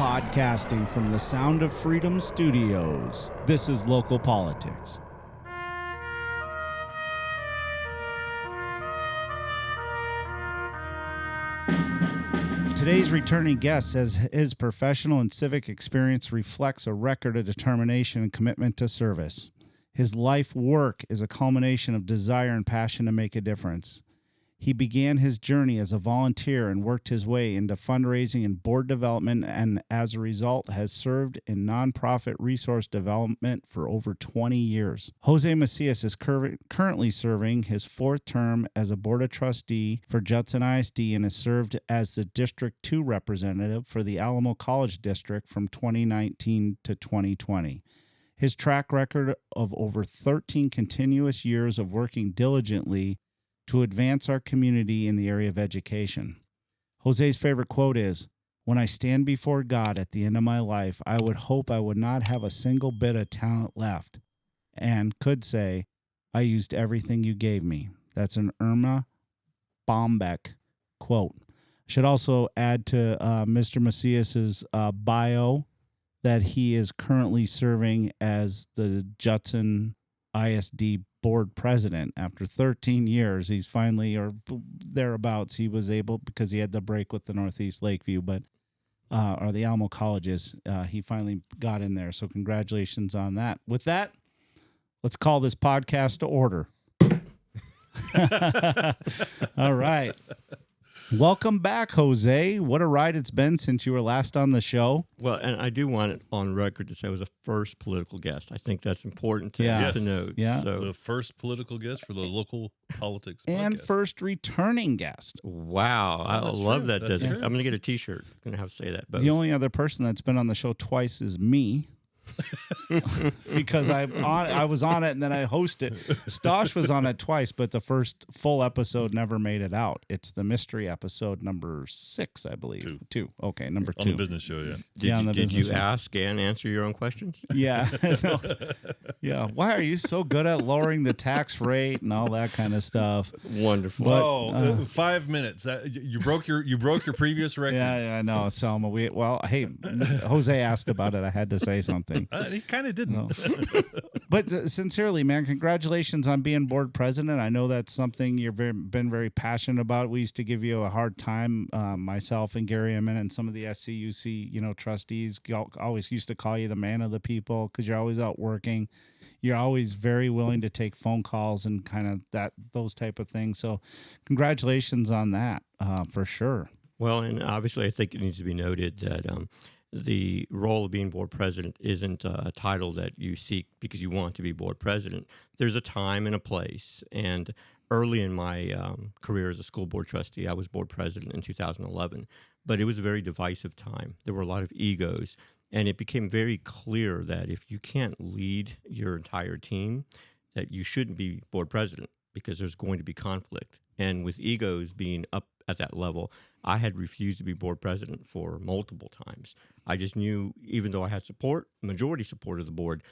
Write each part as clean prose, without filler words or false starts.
Podcasting from the Sound of Freedom Studios, this is Local Politics. Today's returning guest says his professional and civic experience reflects a record of determination and commitment to service. His life work is a culmination of desire and passion to make a difference. He began his journey as a volunteer and worked his way into fundraising and board development, and as a result has served in nonprofit resource development for over 20 years. Jose Macias is currently serving his fourth term as a board of trustee for Judson ISD and has served as the District 2 representative for the Alamo College District from 2019 to 2020. His track record of over 13 continuous years of working diligently to advance our community in the area of education. Jose's favorite quote is, "When I stand before God at the end of my life, I would hope I would not have a single bit of talent left, and could say, I used everything you gave me." That's an Irma Bombeck quote. Should also add to Mr. Macias's bio that he is currently serving as the Judson ISD Board President. After 13 years, he's finally, or thereabouts, he was able, because he had the break with the Northeast Lakeview, but or the Alamo Colleges, he finally got in there. So congratulations on that. With that, let's call this podcast to order. All right. Welcome back, Jose. What a ride it's been since you were last on the show. Well, and I do want it on record to say I was a first political guest. I think that's important to note. Yeah. So, the first political guest for the Local Politics and podcast. first returning guest. Wow. I love that. That's true. I'm going to get a T-shirt. I'm going to have to say that. Both. The only other person that's been on the show twice is me. Because I was on it and then I hosted. Stosh was on it twice, but the first full episode never made it out. It's the mystery episode number 6, I believe. Two. Okay, number 2. On the business show, yeah. Did you ask and answer your own questions? Yeah. No. Yeah. Why are you so good at lowering the tax rate and all that kind of stuff? Wonderful. But, 5 minutes. You broke your previous record. Yeah, I know, Selma. Hey, Jose asked about it. I had to say something. He kind of didn't. No. But sincerely, man, congratulations on being board president. I know that's something you've been very passionate about. We used to give you a hard time, myself and Gary Emmett and some of the SCUC, trustees always used to call you the man of the people because you're always out working. You're always very willing to take phone calls and kind of those type of things. So congratulations on that, for sure. Well, and obviously I think it needs to be noted that the role of being board president isn't a title that you seek because you want to be board president. There's a time and a place. And early in my career as a school board trustee, I was board president in 2011. But it was a very divisive time. There were a lot of egos. And it became very clear that if you can't lead your entire team, that you shouldn't be board president because there's going to be conflict. And with egos being up at that level, I had refused to be board president for multiple times. I just knew, even though I had majority support of the board,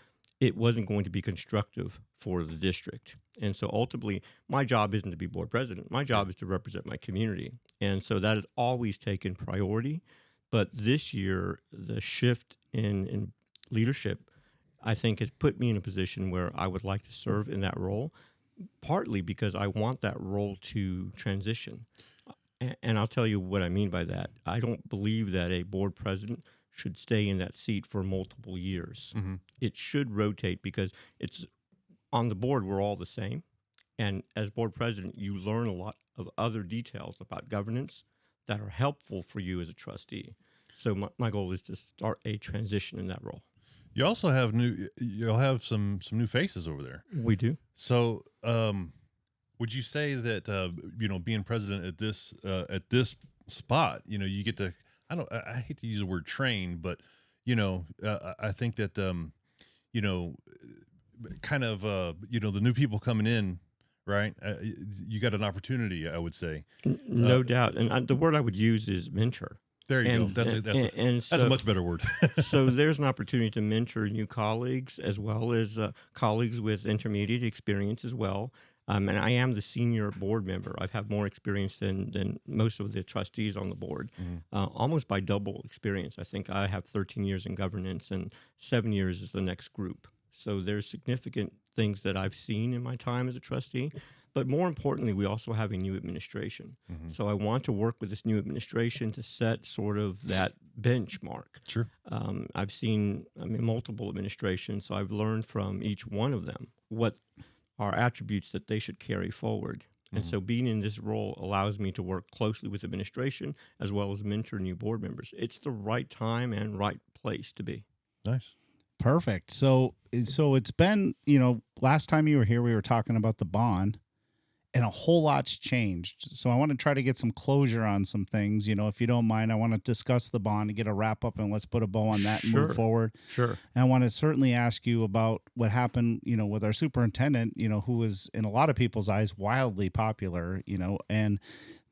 it wasn't going to be constructive for the district. And so ultimately, my job isn't to be board president. My job is to represent my community. And so that has always taken priority. But this year, the shift in leadership, I think, has put me in a position where I would like to serve in that role, partly because I want that role to transition. And I'll tell you what I mean by that. I don't believe that a board president should stay in that seat for multiple years. Mm-hmm. It should rotate because it's on the board, we're all the same. And as board president, you learn a lot of other details about governance that are helpful for you as a trustee. So my goal is to start a transition in that role. You also have you'll have some new faces over there. We do. So, would you say that being president at this spot, you get to, I hate to use the word train, but I think that kind of the new people coming in, right? You got an opportunity, I would say. No doubt, and the word I would use is mentor. There you go. That's a much better word. So there's an opportunity to mentor new colleagues as well as colleagues with intermediate experience as well. And I am the senior board member. I've had more experience than most of the trustees on the board, almost by double experience. I think I have 13 years in governance and 7 years is the next group. So there's significant things that I've seen in my time as a trustee. But more importantly, we also have a new administration. So I want to work with this new administration to set sort of that benchmark. Sure. I've seen multiple administrations, so I've learned from each one of them what are attributes that they should carry forward. And so being in this role allows me to work closely with administration as well as mentor new board members. It's the right time and right place to be. Nice. Perfect. So it's been, last time you were here, we were talking about the bond. And a whole lot's changed. So I want to try to get some closure on some things. If you don't mind, I want to discuss the bond and get a wrap up, and let's put a bow on that and move forward. Sure. And I want to certainly ask you about what happened, with our superintendent, who was in a lot of people's eyes wildly popular, and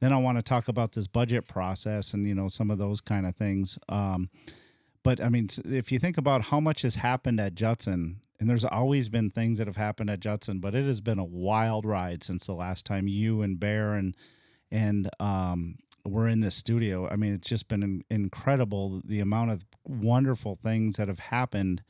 then I want to talk about this budget process and, some of those kind of things. But I mean, if you think about how much has happened at Judson, and there's always been things that have happened at Judson, but it has been a wild ride since the last time you and Bear and were in the studio. I mean, it's just been incredible, the amount of wonderful things that have happened,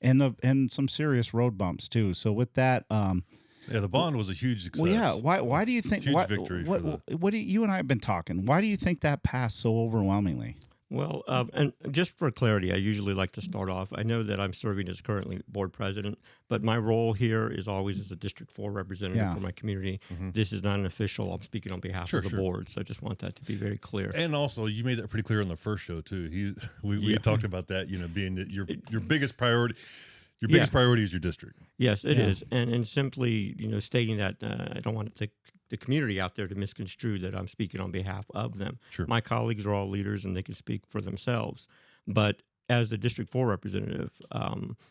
and some serious road bumps too. So with that, the bond was a huge success. well, yeah. Why do you think Huge victory for what do you and I have been talking? Why do you think that passed so overwhelmingly? Well, and just for clarity, I usually like to start off. I know that I'm serving as currently board president, but my role here is always as a District 4 representative for my community. This is not an official. I'm speaking on behalf of the board, so I just want that to be very clear. And also, you made that pretty clear on the first show too. We talked about that. Being that your biggest priority. Your biggest priority is your district. Yes, it is. And simply, stating that I don't want the community out there to misconstrue that I'm speaking on behalf of them. Sure. My colleagues are all leaders and they can speak for themselves. But as the District 4 representative.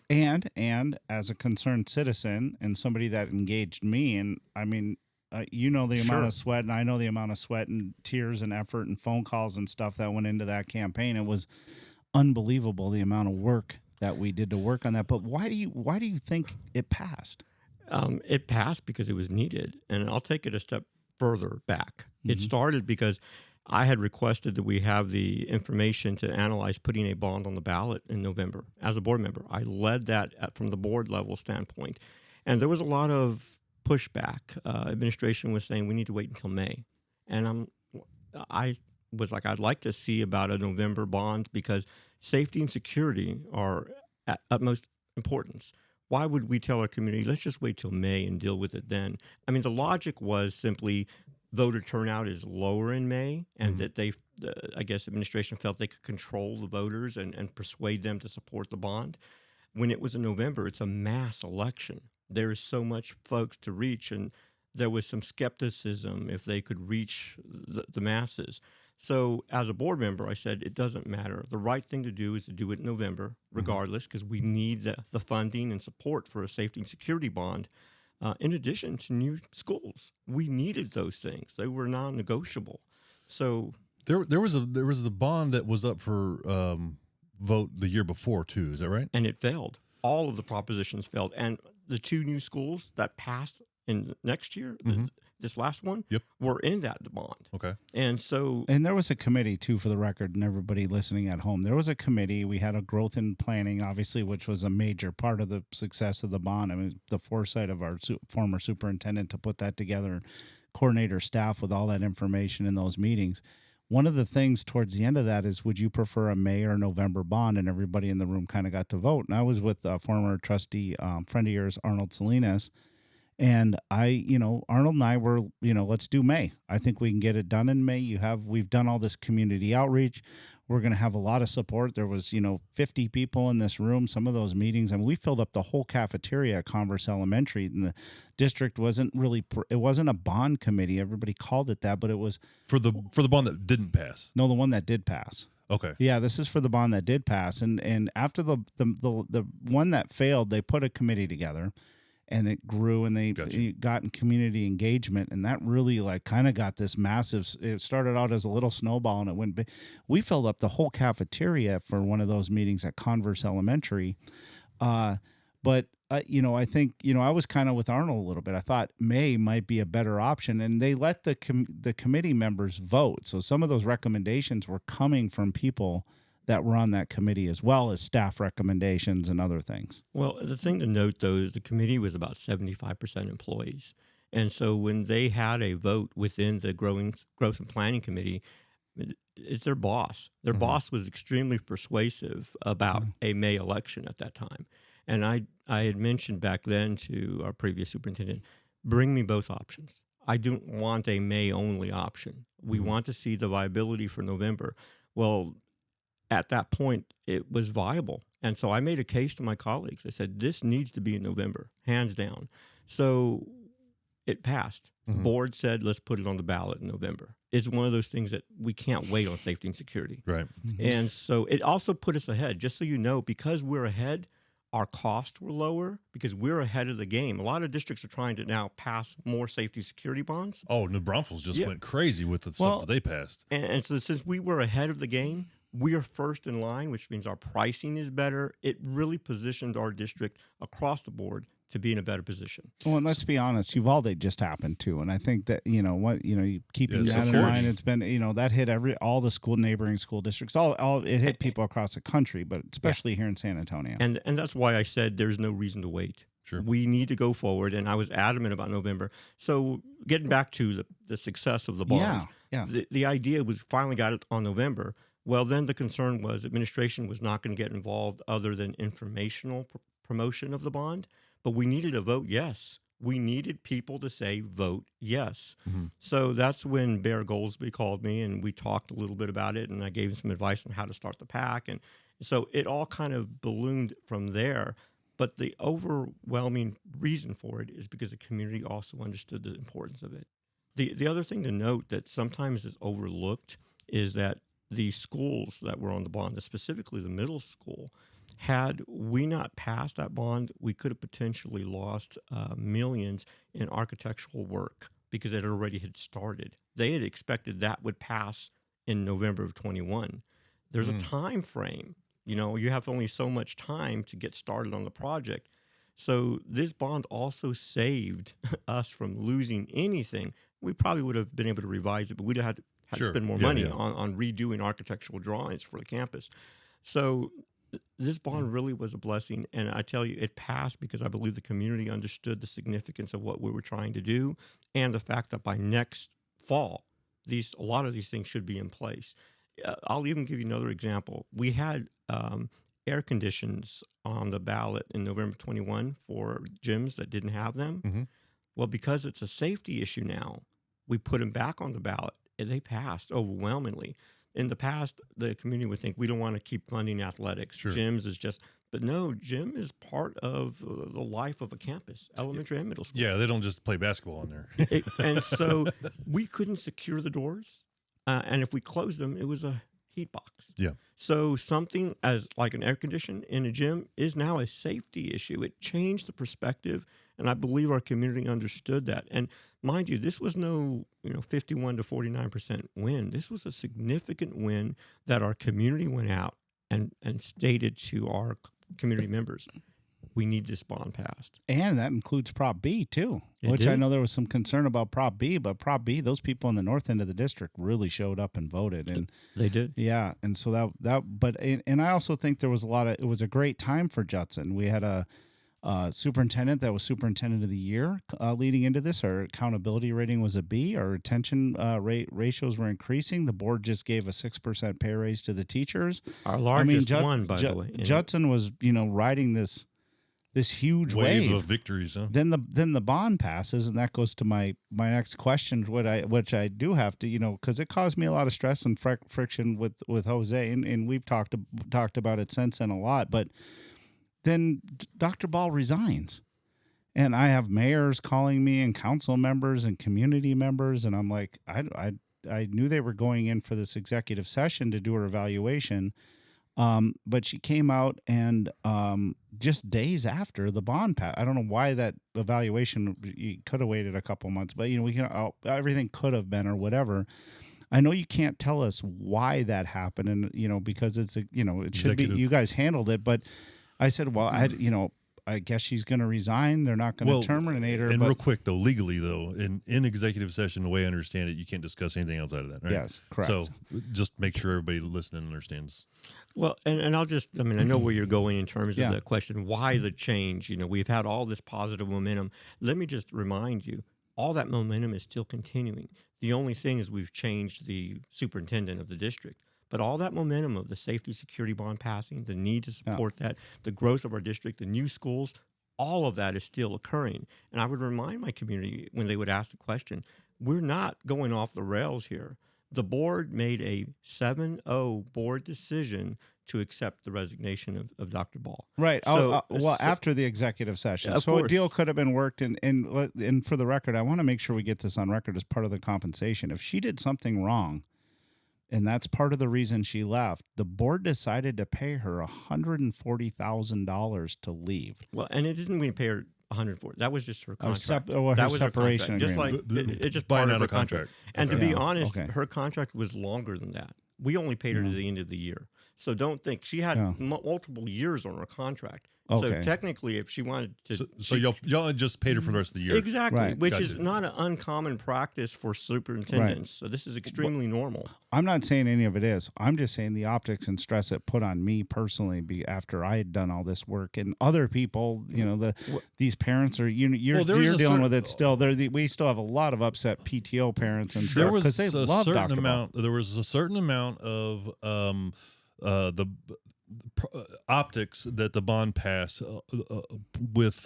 And as a concerned citizen and somebody that engaged me, and I mean, the amount of sweat, and I know the amount of sweat and tears and effort and phone calls and stuff that went into that campaign. It was unbelievable, the amount of work that we did to work on that. But why do you think it passed? It passed because it was needed. And I'll take it a step further back. It started because I had requested that we have the information to analyze putting a bond on the ballot in November as a board member. I led that from the board level standpoint. And there was a lot of pushback. Administration was saying we need to wait until May. And I was like, I'd like to see about a November bond because safety and security are at utmost importance. Why would we tell our community, let's just wait till May and deal with it then? I mean, the logic was simply voter turnout is lower in May, and that I guess administration felt they could control the voters and persuade them to support the bond. When it was in November, it's a mass election. There is so much folks to reach, and there was some skepticism if they could reach the masses. So as a board member, I said, it doesn't matter. The right thing to do is to do it in November, regardless, because we need the funding and support for a safety and security bond. In addition to new schools, we needed those things. They were non-negotiable. So there was the bond that was up for vote the year before too. Is that right? And it failed. All of the propositions failed. And the two new schools that passed in next year, this last one, were in that bond. Okay. And so... And there was a committee, too, for the record, and everybody listening at home. There was a committee. We had a growth and planning, obviously, which was a major part of the success of the bond. I mean, the foresight of our former superintendent to put that together, coordinate our staff with all that information in those meetings. One of the things towards the end of that is, would you prefer a May or November bond? And everybody in the room kind of got to vote. And I was with a former trustee, friend of yours, Arnold Salinas. And Arnold and I were, let's do May. I think we can get it done in May. We've done all this community outreach. We're going to have a lot of support. There was, 50 people in this room. Some of those meetings, I mean, we filled up the whole cafeteria at Converse Elementary, and the district wasn't really, it wasn't a bond committee. Everybody called it that, but it was for the bond that didn't pass. No, the one that did pass. Okay. Yeah, this is for the bond that did pass. And after the one that failed, they put a committee together. And it grew, and they got in community engagement, and that really kind of got this massive. It started out as a little snowball, and it went big. We filled up the whole cafeteria for one of those meetings at Converse Elementary. But I think, I was kind of with Arnold a little bit. I thought May might be a better option, and they let the committee members vote. So some of those recommendations were coming from people that were on that committee, as well as staff recommendations and other things. Well, the thing to note, though, is the committee was about 75% employees. And so when they had a vote within the Growth and Planning Committee, it's their boss. Their boss was extremely persuasive about a May election at that time. And I had mentioned back then to our previous superintendent, bring me both options. I don't want a May-only option. We want to see the viability for November. Well, at that point, it was viable. And so I made a case to my colleagues. I said, this needs to be in November, hands down. So it passed. The board said, let's put it on the ballot in November. It's one of those things that we can't wait on safety and security. Right. And so it also put us ahead. Just so you know, because we're ahead, our costs were lower because we're ahead of the game. A lot of districts are trying to now pass more safety security bonds. Oh, New Braunfels just went crazy with the stuff that they passed. And so since we were ahead of the game, we are first in line, which means our pricing is better. It really positioned our district across the board to be in a better position. Well, and let's be honest, Uvalde just happened too, and I think that keeping Yes, that of in course. mind, it's been that hit all the neighboring school districts, all it hit people across the country, but especially here in San Antonio. And that's why I said there's no reason to wait. Sure. We need to go forward, and I was adamant about November. So getting back to the success of the bond, the idea was finally got it on November. Well, then the concern was administration was not going to get involved other than informational promotion of the bond. But we needed a vote yes. We needed people to say vote yes. So that's when Bear Goldsby called me, and we talked a little bit about it, and I gave him some advice on how to start the PAC. And so it all kind of ballooned from there. But the overwhelming reason for it is because the community also understood the importance of it. The other thing to note that sometimes is overlooked is that the schools that were on the bond, specifically the middle school, had we not passed that bond, we could have potentially lost millions in architectural work because it already had started. They had expected that would pass in November of 21. There's a time frame. You have only so much time to get started on the project. So this bond also saved us from losing anything. We probably would have been able to revise it, but we'd have had to spend more money on redoing architectural drawings for the campus. So this bond really was a blessing, and I tell you, it passed because I believe the community understood the significance of what we were trying to do, and the fact that by next fall, a lot of these things should be in place. I'll even give you another example. We had air conditions on the ballot in November 21 for gyms that didn't have them. Well, because it's a safety issue now, we put them back on the ballot, and they passed overwhelmingly. In the past, the community would think we don't want to keep funding athletics. Sure. Gyms is just, but no, gym is part of the life of a campus, elementary and middle school. Yeah, they don't just play basketball in there. And so we couldn't secure the doors. And if we closed them, it was a heat box. Yeah. So something as like an air condition in a gym is now a safety issue. It changed the perspective, and I believe our community understood that. And mind you, this was no 51 to 49% win. This was a significant win that our community went out and stated to our community members, we need this bond passed. And that includes Prop B too, It which did. I know there was some concern about Prop B, but Prop B, those people in the north end of the district really showed up and voted. And They did. yeah, and so and I also think there was it was a great time for Judson. We had a superintendent that was superintendent of the year leading into this. Our accountability rating was a B. Our retention ratios were increasing. The board just gave a 6% pay raise to the teachers. Our largest one, by the way. Judson was, riding this huge wave of victories, huh? Then the bond passes, and that goes to my next question, which I do have to, because it caused me a lot of stress and friction with Jose, and we've talked about it since then a lot. But then Dr. Ball resigns, and I have mayors calling me and council members and community members, and I'm like, I knew they were going in for this executive session to do her evaluation. But she came out and just days after the bond pass. I don't know why that evaluation, you could have waited a couple months, but everything could have been or whatever. I know you can't tell us why that happened, and because it's it should be Executive. you guys handled it, but I said, well, I guess she's going to resign. They're not going to terminate her. And but, real quick though, legally though, in executive session, the way I understand it, you can't discuss anything outside of that, right? Yes, correct. So just make sure everybody listening understands. Well, and I'll just, I mean, I know where you're going in terms Yeah. of the question, why the change? You know, we've had all this positive momentum. Let me just remind you, all that momentum is still continuing. The only thing is we've changed the superintendent of the district. But all that momentum of the safety security bond passing, the need to support that, the growth of our district, the new schools, all of that is still occurring. And I would remind my community when they would ask the question, we're not going off the rails here. The board made a 7-0 board decision to accept the resignation of Dr. Ball. Right. So, After the executive session. Of So a course. deal could have been worked. And for the record, I want to make sure we get this on record as part of the compensation. If she did something wrong, and that's part of the reason she left, the board decided to pay her $140,000 to leave. Well, and it didn't even pay her 140. That was just her contract. Her that was separation her contract. Just like agreement. it's just Buying part of out her a contract. And to Okay. be Yeah, honest, okay. her contract was longer than that. We only paid her to the end of the year. So don't think she had multiple years on her contract. So Okay. technically, if she wanted to, So y'all just paid her for the rest of the year. exactly, Right. which is Gotcha. not an uncommon practice for superintendents. So this is extremely normal. I'm not saying any of it is. I'm just saying the optics and stress it put on me personally after I had done all this work, and other people, these parents are you're there was a dealing cer- with it still. We still have a lot of upset PTO parents and There stuff was because they a love certain Dr. amount. There was a certain amount of the optics that the bond passed with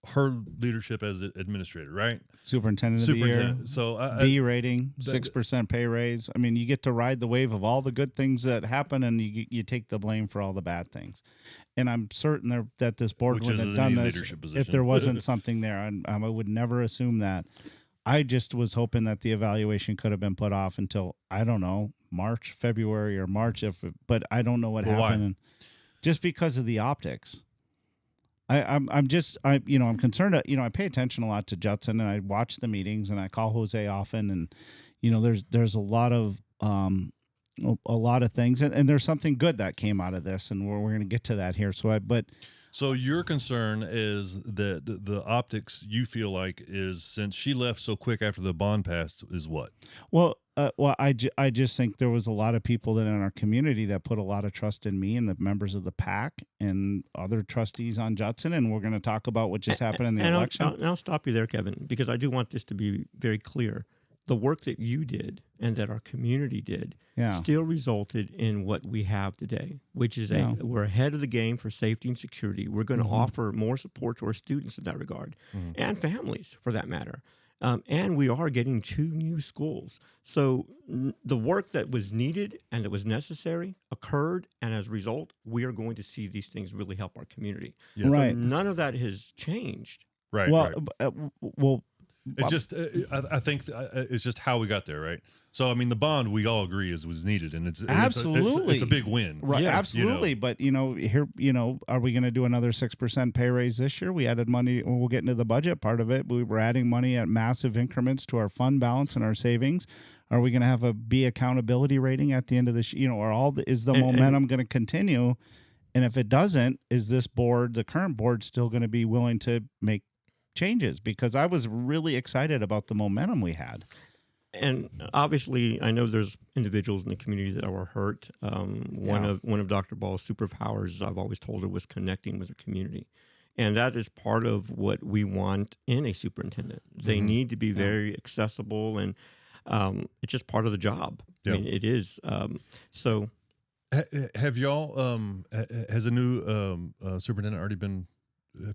her leadership as administrator, right? Superintendent of the year. Superintendent. So B rating, 6% pay raise. I mean, you get to ride the wave of all the good things that happen, and you take the blame for all the bad things. And I'm certain that this board Which wouldn't is have done any this leadership if position. there wasn't something there. And I would never assume that. I just was hoping that the evaluation could have been put off until, I don't know, February or March. But I don't know what Well, why? happened. And just because of the optics. I'm concerned. I pay attention a lot to Judson, and I watch the meetings, and I call Jose often, and there's a lot of things, and there's something good that came out of this, and we're going to get to that here. So your concern is that the optics you feel like is, since she left so quick after the bond passed, is what? I just think there was a lot of people that in our community that put a lot of trust in me and the members of the PAC and other trustees on Judson, and we're going to talk about what just happened in the election. I'll stop you there, Kevin, because I do want this to be very clear. The work that you did and that our community did still resulted in what we have today, which is we're ahead of the game for safety and security. We're going to offer more support to our students in that regard and families for that matter. And we are getting 2 new schools. So the work that was needed and that was necessary occurred. And as a result, we are going to see these things really help our community. Yeah. Right. So none of that has changed. Right. Well, right. It's just, I think it's just how we got there, right? So, I mean, the bond we all agree was needed, and it's absolutely it's a big win, right? Yeah. Absolutely, but here, are we going to do another 6% pay raise this year? We added money. We'll get into the budget part of it. We were adding money at massive increments to our fund balance and our savings. Are we going to have a B accountability rating at the end of this? Is the momentum going to continue? And if it doesn't, is this board, the current board, still going to be willing to make changes? Because I was really excited about the momentum we had. And obviously, I know there's individuals in the community that were hurt. One of Dr. Ball's superpowers, I've always told her, was connecting with the community. And that is part of what we want in a superintendent. They need to be very accessible, and it's just part of the job. I mean, it is. So have y'all, has a new superintendent already been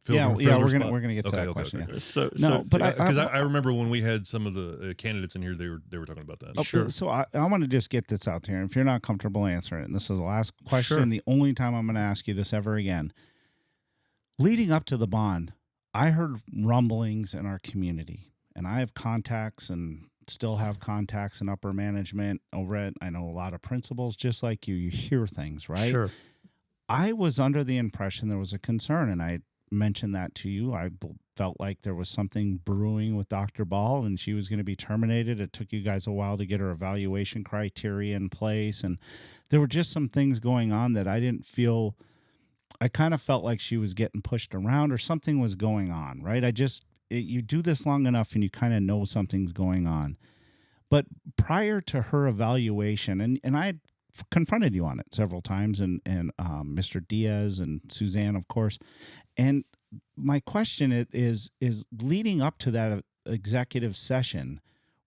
filled? We're gonna get to that question. Okay. Yeah. Because I remember when we had some of the candidates in here, they were talking about that. Sure. So I want to just get this out there. If you're not comfortable answering it, and this is the last question, the only time I'm going to ask you this ever again. Leading up to the bond, I heard rumblings in our community, and I have contacts and still have contacts in upper management over at, I know a lot of principals just like you. You hear things, right? Sure. I was under the impression there was a concern, and I mentioned that to you. I felt like there was something brewing with Dr. Ball, and she was going to be terminated. It took you guys a while to get her evaluation criteria in place, and there were just some things going on that I didn't feel I kind of felt like she was getting pushed around or something was going on, right? You do this long enough and you kind of know something's going on. But prior to her evaluation, and I confronted you on it several times, and Mr. Diaz and Suzanne, of course. And my question is leading up to that executive session,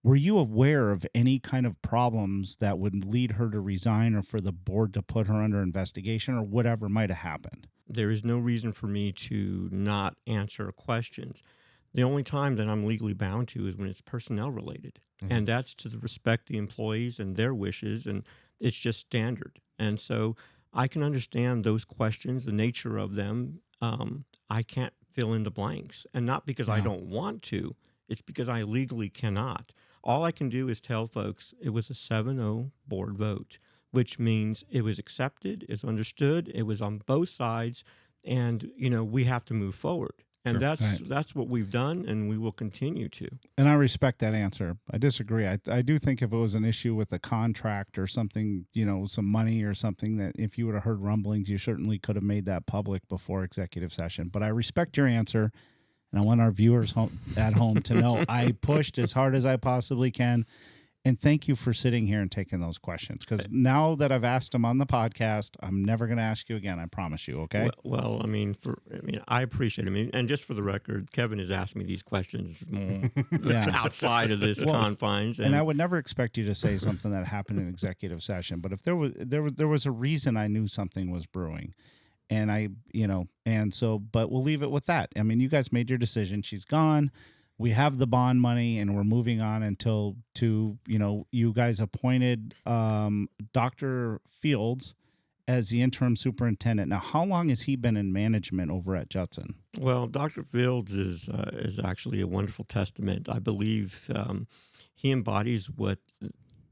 were you aware of any kind of problems that would lead her to resign or for the board to put her under investigation or whatever might have happened? There is no reason for me to not answer questions. The only time that I'm legally bound to is when it's personnel related. And that's to respect the employees and their wishes, and it's just standard. And so I can understand those questions, the nature of them. I can't fill in the blanks, and not because I don't want to. It's because I legally cannot. All I can do is tell folks it was a 7-0 board vote, which means it was accepted, it's understood, it was on both sides, and we have to move forward. And that's what we've done, and we will continue to. And I respect that answer. I disagree. I do think if it was an issue with a contract or something, some money or something, that if you would have heard rumblings, you certainly could have made that public before executive session. But I respect your answer, and I want our viewers at home to know I pushed as hard as I possibly can. And thank you for sitting here and taking those questions, because now that I've asked them on the podcast, I'm never going to ask you again. I promise you. Okay. Well, I appreciate it. And just for the record, Kevin has asked me these questions outside of this confines. And I would never expect you to say something that happened in executive session. But if there was a reason I knew something was brewing, and but we'll leave it with that. I mean, you guys made your decision. She's gone. We have the bond money, and we're moving on you guys appointed Dr. Fields as the interim superintendent. Now, how long has he been in management over at Judson? Well, Dr. Fields is actually a wonderful testament. I believe he embodies what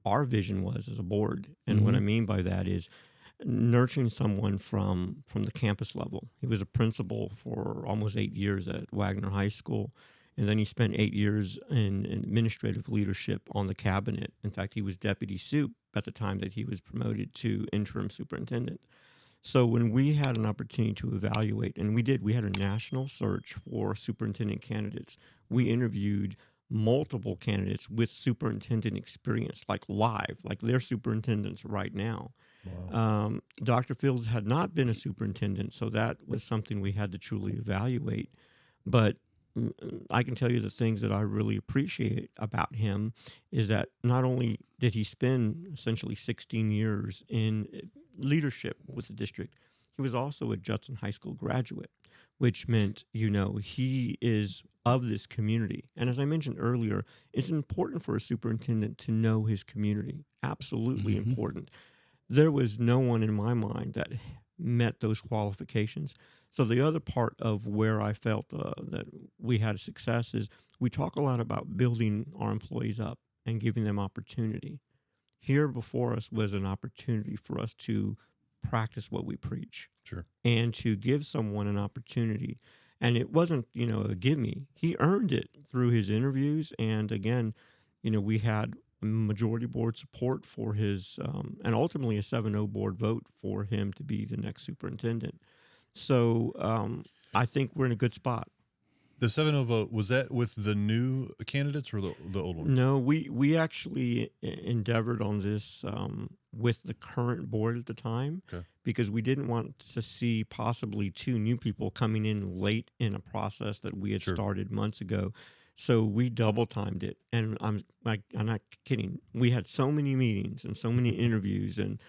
our vision was as a board. And what I mean by that is nurturing someone from the campus level. He was a principal for almost 8 years at Wagner High School. And then he spent 8 years in administrative leadership on the cabinet. In fact, he was deputy sup at the time that he was promoted to interim superintendent. So when we had an opportunity to evaluate, and we had a national search for superintendent candidates. We interviewed multiple candidates with superintendent experience, like live, like they're superintendents right now. Wow. Dr. Fields had not been a superintendent, so that was something we had to truly evaluate. But I can tell you the things that I really appreciate about him is that not only did he spend essentially 16 years in leadership with the district, he was also a Judson High School graduate, which meant, he is of this community. And as I mentioned earlier, it's important for a superintendent to know his community. Absolutely important. There was no one in my mind that met those qualifications. So the other part of where I felt that we had success is we talk a lot about building our employees up and giving them opportunity. Here before us was an opportunity for us to practice what we preach. Sure. And to give someone an opportunity. And it wasn't, a give me. He earned it through his interviews. And again, we had majority board support for his, and ultimately a 7-0 board vote for him to be the next superintendent. So I think we're in a good spot. The 7-0 vote, was that with the new candidates or the old ones? No, we actually endeavored on this with the current board at the time, because we didn't want to see possibly 2 new people coming in late in a process that we had started months ago. So we double timed it, and I'm not kidding. We had so many meetings and so many interviews, and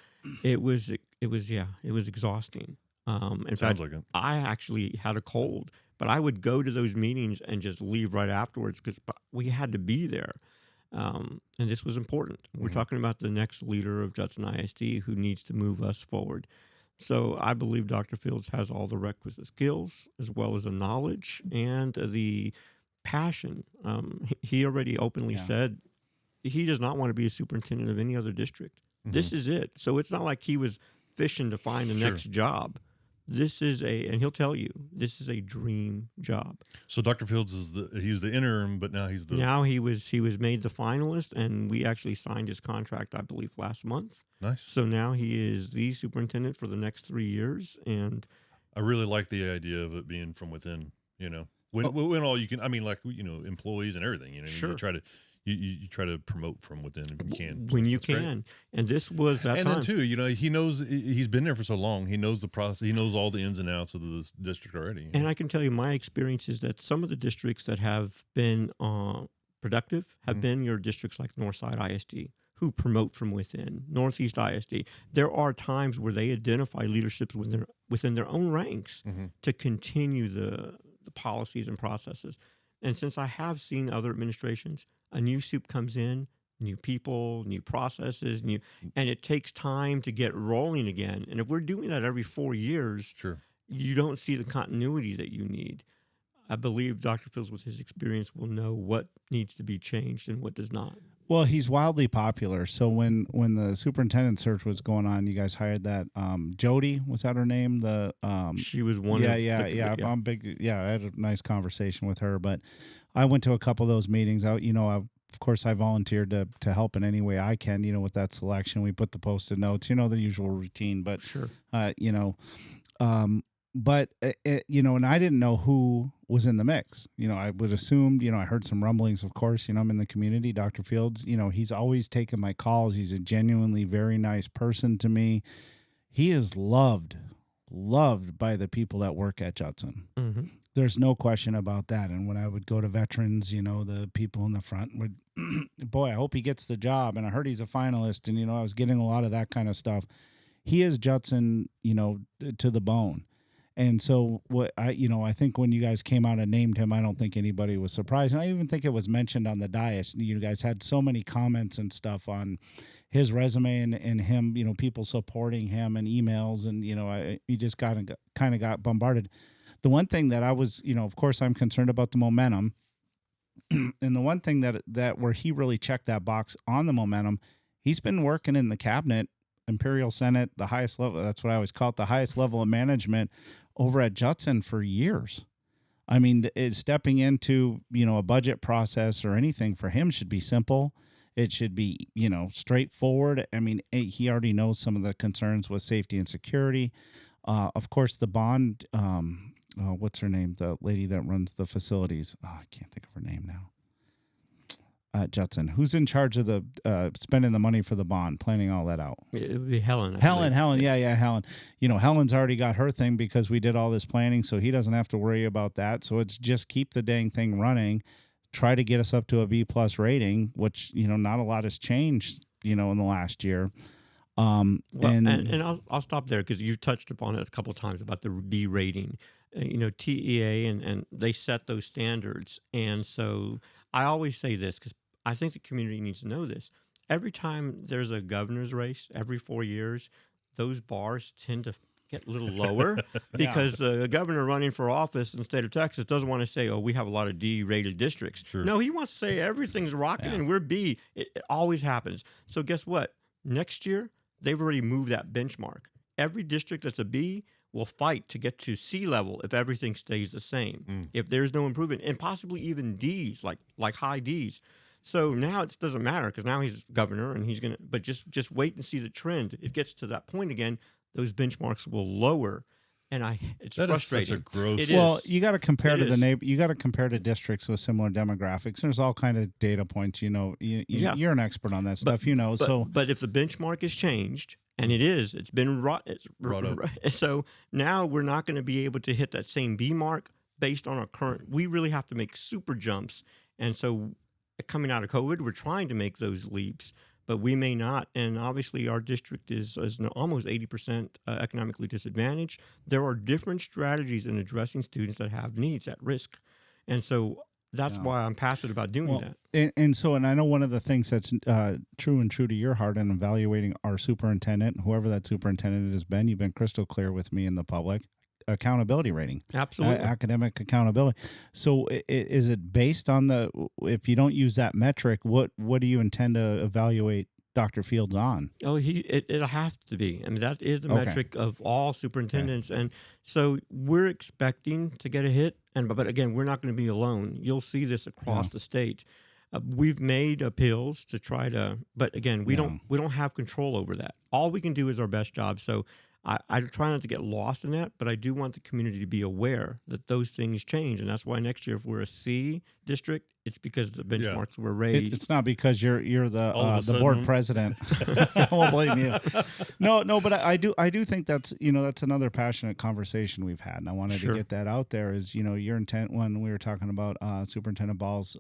it was exhausting. In fact, like it. I actually had a cold, but I would go to those meetings and just leave right afterwards because we had to be there. And this was important. We're talking about the next leader of Judson ISD who needs to move us forward. So I believe Dr. Fields has all the requisite skills as well as the knowledge and the passion. He already openly said he does not want to be a superintendent of any other district. This is it. So it's not like he was fishing to find the next job. This is and he'll tell you, this is a dream job. So Dr. Fields he's the interim, but now he's now he was made the finalist, and we actually signed his contract, I believe, last month. Nice. So now he is the superintendent for the next 3 years, and I really like the idea of it being from within. When all you can. I mean, like employees and everything. Sure. You try to promote from within if you can. When you That's great. can. And this was that And time. then too, he knows, he's been there for so long. He knows the process. He knows all the ins and outs of the district already. And I can tell you my experience is that some of the districts that have been productive have been your districts like Northside ISD, who promote from within, Northeast ISD. There are times where they identify leaderships within their own ranks to continue the policies and processes. And since I have seen other administrations, a new soup comes in, new people, new processes, and it takes time to get rolling again. And if we're doing that every 4 years, Sure. you don't see the continuity that you need. I believe Dr. Fields, with his experience, will know what needs to be changed and what does not. Well, he's wildly popular. So when the superintendent search was going on, you guys hired that Jody, was that her name? She was one. Yeah. I'm big. Yeah, I had a nice conversation with her. But I went to a couple of those meetings. Of course, I volunteered to help in any way I can. With that selection, we put the Post-it notes. The usual routine. But Sure. But and I didn't know who was in the mix. I would assume, I heard some rumblings, of course, I'm in the community. Dr. Fields, he's always taken my calls. He's a genuinely very nice person to me. He is loved by the people that work at Judson. Mm-hmm. There's no question about that. And when I would go to veterans, the people in the front would, boy, I hope he gets the job. And I heard he's a finalist. And, I was getting a lot of that kind of stuff. He is Judson, to the bone. And so what I think when you guys came out and named him, I don't think anybody was surprised. And I even think it was mentioned on the dais. You guys had so many comments and stuff on his resume and him, people supporting him and emails. And, you just kind of got bombarded. The one thing that I was, of course, I'm concerned about the momentum. And the one thing that where he really checked that box on the momentum, he's been working in the cabinet, Imperial Senate, the highest level. That's what I always call it, the highest level of management over at Judson for years. I mean, stepping into, a budget process or anything for him should be simple. It should be, straightforward. I mean, he already knows some of the concerns with safety and security. Of course, the bond, what's her name? The lady that runs the facilities. Oh, I can't think of her name now. Judson, who's in charge of the spending the money for the bond, planning all that out? It would be Helen. Helen, Yes. yeah, Helen. Helen's already got her thing because we did all this planning, so he doesn't have to worry about that. So it's just keep the dang thing running, try to get us up to a B+ rating, which not a lot has changed, in the last year. And I'll stop there because you touched upon it a couple of times about the B rating. TEA and they set those standards, and so I always say this because I think the community needs to know this. Every time there's a governor's race, every 4 years, those bars tend to get a little lower because the governor running for office in the state of Texas doesn't want to say, we have a lot of D-rated districts. Sure. No, he wants to say everything's rocking and we're B. It always happens. So guess what? Next year, they've already moved that benchmark. Every district that's a B will fight to get to C level if everything stays the same. If there's no improvement, and possibly even Ds, like high Ds. So now it doesn't matter because now he's governor and he's going to, but just wait and see the trend. It gets to that point again, those benchmarks will lower. And it's that frustrating. Is such a gross. Well, you got to compare to the neighbor. You got to compare to districts with similar demographics. There's all kind of data points. You're an expert on that stuff. But if the benchmark is changed, and it's been brought up. So now we're not going to be able to hit that same B mark based on our current. We really have to make super jumps. And so coming out of COVID, we're trying to make those leaps, but we may not. And obviously our district is almost 80% economically disadvantaged. There are different strategies in addressing students that have needs at risk. And so that's why I'm passionate about doing that. And I know one of the things that's true to your heart in evaluating our superintendent, whoever that superintendent has been, you've been crystal clear with me in the public, accountability rating. Absolutely. Academic accountability. So is it based on if you don't use that metric, what do you intend to evaluate Dr. Fields on? It'll have to be. I mean, that is the metric of all superintendents. Okay. And so we're expecting to get a hit. But again, we're not going to be alone. You'll see this across the state. We've made appeals to try to, but again, we don't have control over that. All we can do is our best job. So I try not to get lost in that, but I do want the community to be aware that those things change. And that's why next year, if we're a C district, it's because the benchmarks were raised. It's not because you're All of the a board sudden- president. I won't blame you. No, but I do think that's that's another passionate conversation we've had, and I wanted Sure. to get that out there. Is your intent when we were talking about Superintendent Ball's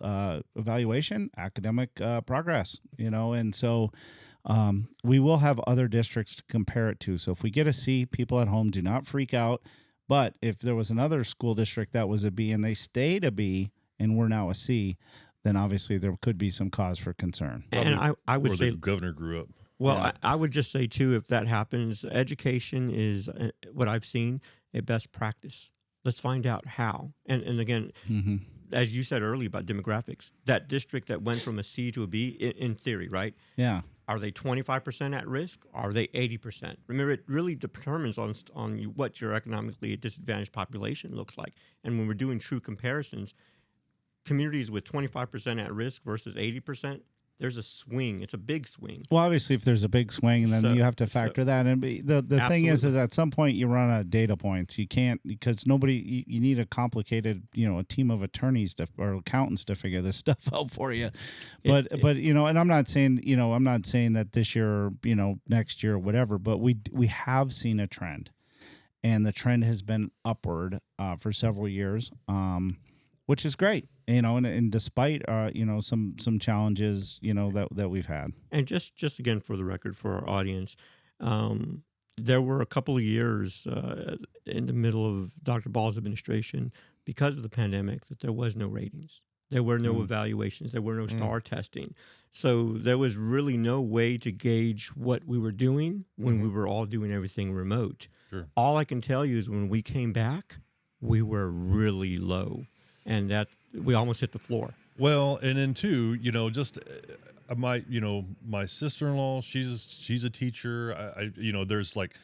evaluation, academic progress, and so. We will have other districts to compare it to. So if we get a C, people at home do not freak out. But if there was another school district that was a B and they stayed a B and we're now a C, then obviously there could be some cause for concern. And I would Where say, the governor grew up. well, Yeah. I would just say too, if that happens, education is what I've seen a best practice. Let's find out how. And again, Mm-hmm. as you said earlier about demographics, that district that went from a C to a B, in theory, right? Yeah. Are they 25% at risk? Are they 80%? Remember, it really determines on what your economically disadvantaged population looks like. And when we're doing true comparisons, communities with 25% at risk versus 80%, there's a swing. It's a big swing. Well, obviously, if there's a big swing, then So- you have to factor that in. But the thing is Absolutely. at some point you run out of data points. You can't because you need a complicated, a team of attorneys or accountants to figure this stuff out for you. But and I'm not saying that this year, next year, or whatever. But we have seen a trend, and the trend has been upward for several years. Which is great, and despite some challenges that we've had. And just again for the record for our audience, there were a couple of years in the middle of Dr. Ball's administration because of the pandemic that there was no ratings. There were no evaluations. There were no STAR testing. So there was really no way to gauge what we were doing when we were all doing everything remote. Sure. All I can tell you is when we came back, we were really low. And that we almost hit the floor. Well, and then too, just my sister-in-law, she's a teacher. There's like,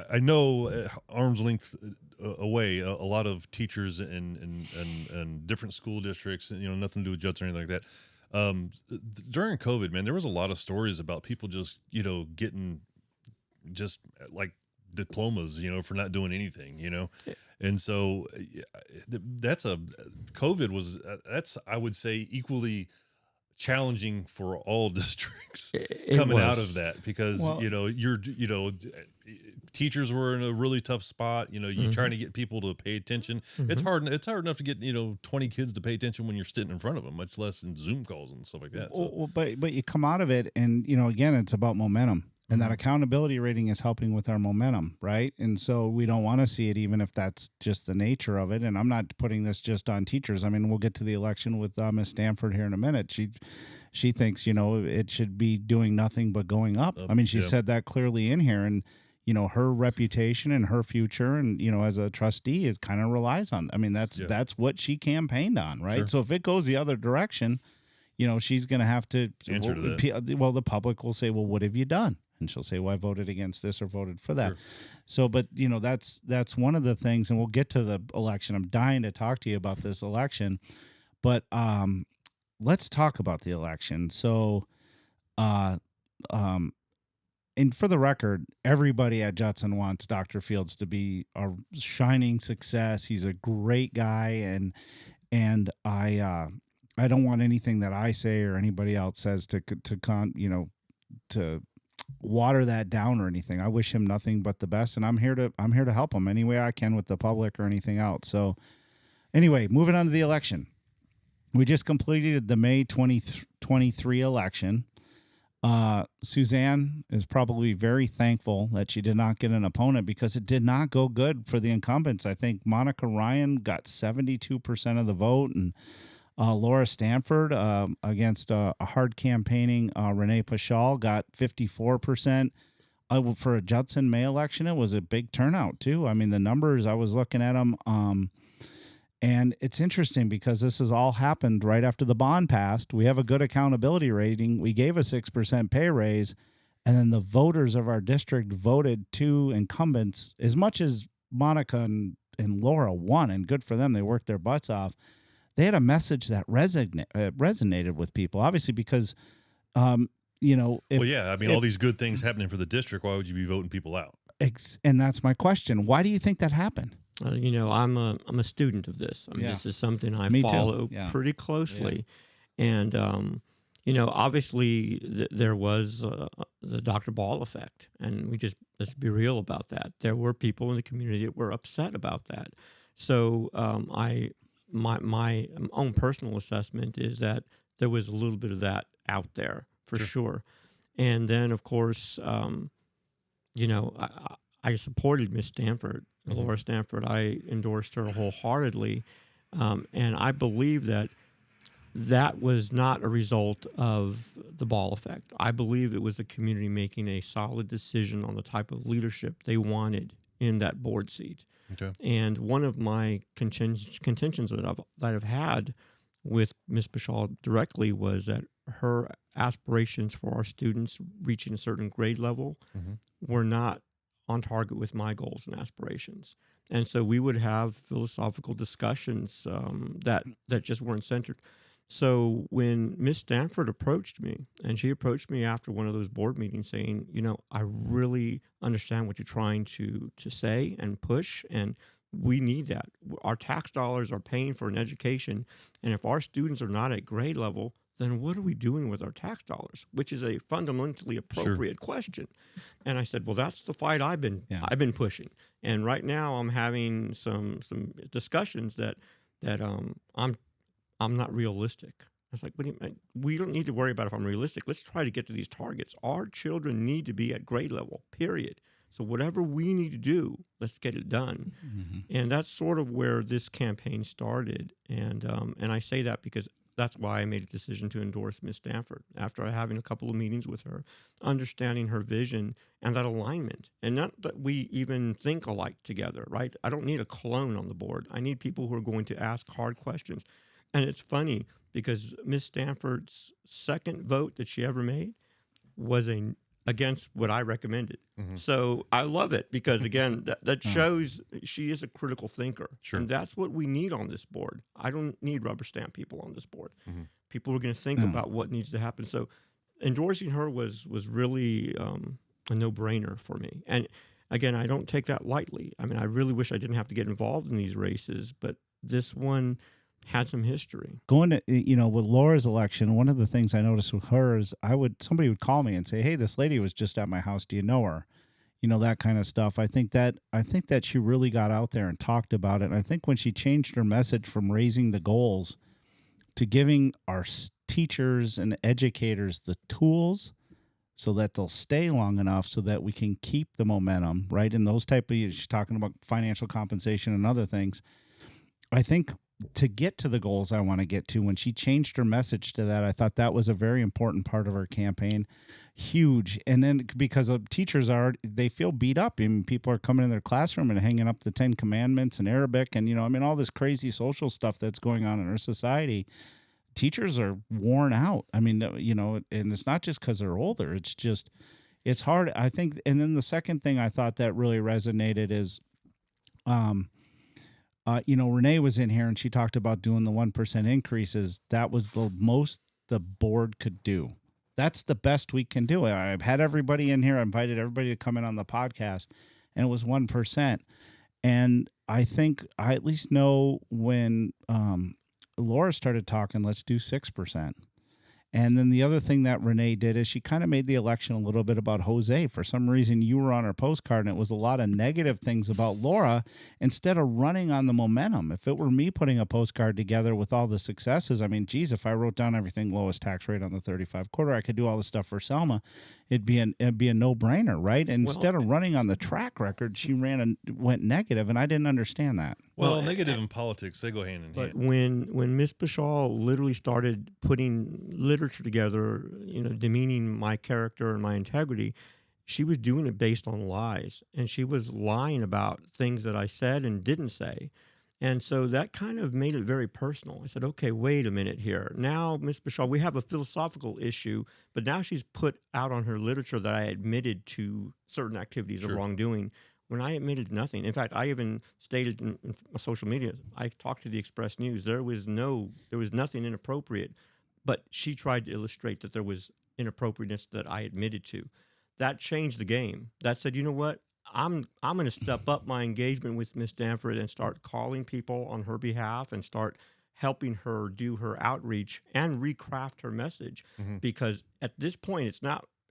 I know arm's length away a lot of teachers in different school districts, nothing to do with Judson or anything like that. During COVID, man, there was a lot of stories about people just, getting just like diplomas, for not doing anything, And so COVID was, I would say, equally challenging for all districts coming out of that because, teachers were in a really tough spot. You're trying to get people to pay attention. It's hard enough to get, 20 kids to pay attention when you're sitting in front of them, much less in Zoom calls and stuff like that. So. Well, but you come out of it and, again, it's about momentum. And that accountability rating is helping with our momentum, right? And so we don't want to see it, even if that's just the nature of it. And I'm not putting this just on teachers. I mean, we'll get to the election with Miss Stanford here in a minute. She thinks, it should be doing nothing but going up. I mean, she said that clearly in here. And, her reputation and her future and, as a trustee is kind of relies on. I mean, that's what she campaigned on, right? Sure. So if it goes the other direction, she's going to have to answer to that. Well, the public will say, well, what have you done? And she'll say, well, I voted against this or voted for that. Sure. So, but, that's one of the things, and we'll get to the election. I'm dying to talk to you about this election, but let's talk about the election. So, and for the record, everybody at Judson wants Dr. Fields to be a shining success. He's a great guy, and I don't want anything that I say or anybody else says to water that down or anything. I wish him nothing but the best, and I'm here to help him any way I can with the public or anything else. So anyway, moving on to the election. We just completed the May 2023 election. Suzanne is probably very thankful that she did not get an opponent because it did not go good for the incumbents. I think Monica Ryan got 72% of the vote, and Laura Stanford against a hard campaigning René Paschal got 54%. For a Judson May election, it was a big turnout too. I mean, the numbers, I was looking at them, and it's interesting because this has all happened right after the bond passed. We have a good accountability rating. We gave a 6% pay raise, and then the voters of our district voted two incumbents. As much as Monica and Laura won, and good for them, they worked their butts off. They had a message that resonated with people, obviously, because, all these good things happening for the district, why would you be voting people out? And that's my question. Why do you think that happened? I'm a student of this. I mean, Yeah. this is something I Me too. follow Yeah. pretty closely, and obviously there was the Dr. Ball effect, and let's be real about that. There were people in the community that were upset about that. So my own personal assessment is that there was a little bit of that out there for sure. And then of course, I supported Miss Stanford, Laura Stanford. I endorsed her wholeheartedly, and I believe that was not a result of the Ball effect. I believe it was the community making a solid decision on the type of leadership they wanted in that board seat. Okay. And one of my contentions that I've had with Ms. Paschal directly was that her aspirations for our students reaching a certain grade level were not on target with my goals and aspirations. And so we would have philosophical discussions that just weren't centered. So when Miss Stanford approached me, and she approached me after one of those board meetings saying, I really understand what you're trying to say and push, and we need that. Our tax dollars are paying for an education, and if our students are not at grade level, then what are we doing with our tax dollars? Which is a fundamentally appropriate question. And I said, well, that's the fight I've been pushing. And right now I'm having some discussions that I'm not realistic. I was like, what do you mean? We don't need to worry about if I'm realistic. Let's try to get to these targets. Our children need to be at grade level, period. So whatever we need to do, let's get it done. And that's sort of where this campaign started. And I say that because that's why I made a decision to endorse Miss Stanford after having a couple of meetings with her, understanding her vision and that alignment. And not that we even think alike together, right? I don't need a clone on the board. I need people who are going to ask hard questions. And it's funny because Miss Stanford's second vote that she ever made was against what I recommended. So I love it because, again, that shows she is a critical thinker. Sure. And that's what we need on this board. I don't need rubber stamp people on this board. People are going to think about what needs to happen. So endorsing her was really a no-brainer for me. And, again, I don't take that lightly. I mean, I really wish I didn't have to get involved in these races, but this one had some history. Going to, with Laura's election, one of the things I noticed with her is somebody would call me and say, hey, this lady was just at my house. Do you know her? That kind of stuff. I think that she really got out there and talked about it. And I think when she changed her message from raising the goals to giving our teachers and educators the tools so that they'll stay long enough so that we can keep the momentum, right? And those she's talking about financial compensation and other things. I think to get to the goals I want to get to, when she changed her message to that, I thought that was a very important part of her campaign. Huge. And then because teachers they feel beat up. I mean, people are coming in their classroom and hanging up the 10 Commandments in Arabic and, all this crazy social stuff that's going on in our society. Teachers are worn out. I mean, and it's not just because they're older. It's hard. I think. And then the second thing I thought that really resonated is, René was in here and she talked about doing the 1% increases. That was the most the board could do. That's the best we can do. I've had everybody in here. I invited everybody to come in on the podcast, and it was 1%. And I think I at least know when Laura started talking, let's do 6%. And then the other thing that René did is she kind of made the election a little bit about Jose. For some reason, you were on her postcard, and it was a lot of negative things about Laura instead of running on the momentum. If it were me putting a postcard together with all the successes, I mean, geez, if I wrote down everything, lowest tax rate on the 35 quarter, I could do all the stuff for Selma. It'd be a no-brainer, right? And instead of running on the track record, she went negative, and I didn't understand that. Well, negative and politics, they go hand in hand. But when Miss Paschal literally started putting literature together, demeaning my character and my integrity, she was doing it based on lies, and she was lying about things that I said and didn't say. And so that kind of made it very personal. I said, okay, wait a minute here. Now, Ms. Paschal, we have a philosophical issue, but now she's put out on her literature that I admitted to certain activities of wrongdoing when I admitted nothing. In fact, I even stated in my social media, I talked to the Express News, there was nothing inappropriate, but she tried to illustrate that there was inappropriateness that I admitted to. That changed the game. That said, you know what? I'm going to step up my engagement with Miss Stanford and start calling people on her behalf and start helping her do her outreach and recraft her message, Mhm. because at this point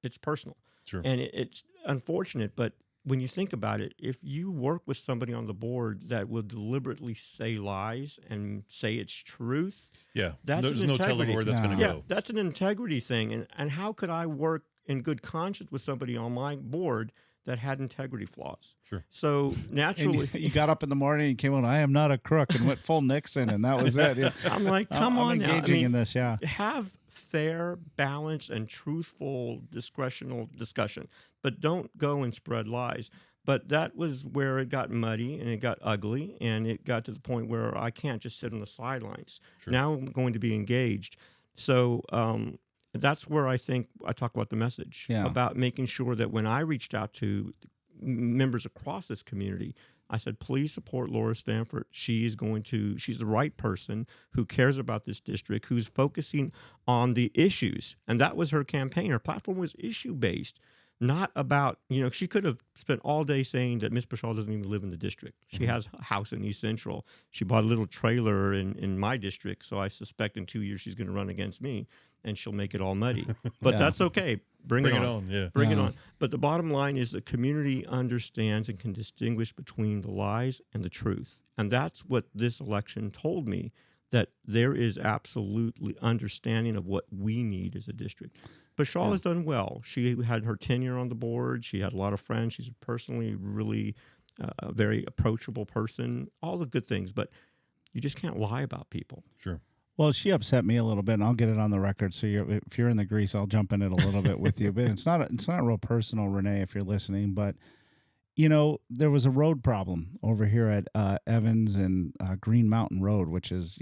it's personal. Sure. And it's unfortunate, but when you think about it, if you work with somebody on the board that will deliberately say lies and say it's truth, Yeah. that's There's an no telling integrity. where that's going to Yeah, go. that's an integrity thing. And how could I work in good conscience with somebody on my board that had integrity flaws? Sure. So And naturally, you got up in the morning and came on, I am not a crook, and went full Nixon, and that was it. Yeah. I'm like, come I'm on now. engaging in this, yeah. Have fair, balanced, and truthful, discretional discussion, but don't go and spread lies. But that was where it got muddy and it got ugly, and it got to the point where I can't just sit on the sidelines. Sure. Now I'm going to be engaged. So that's where I think I talk about the message, Yeah. about making sure that when I reached out to members across this community, I said, please support Laura Stanford. She's the right person who cares about this district, who's focusing on the issues. And that was her campaign. Her platform was issue-based, not about, she could have spent all day saying that Miss Paschal doesn't even live in the district. She has a house in East Central. She bought a little trailer in my district, so I suspect in 2 years she's going to run against me, and she'll make it all muddy. But Yeah. that's okay. Bring it on. Yeah. Bring it Yeah. on. But the bottom line is the community understands and can distinguish between the lies and the truth. And that's what this election told me, that there is absolutely understanding of what we need as a district. Paschal has done well. She had her tenure on the board. She had a lot of friends. She's personally really a very approachable person, all the good things. But you just can't lie about people. Sure. Well, she upset me a little bit, and I'll get it on the record. So if you're in the grease, I'll jump in it a little bit with you. But it's not real personal, René, if you're listening. But there was a road problem over here at Evans and Green Mountain Road, which is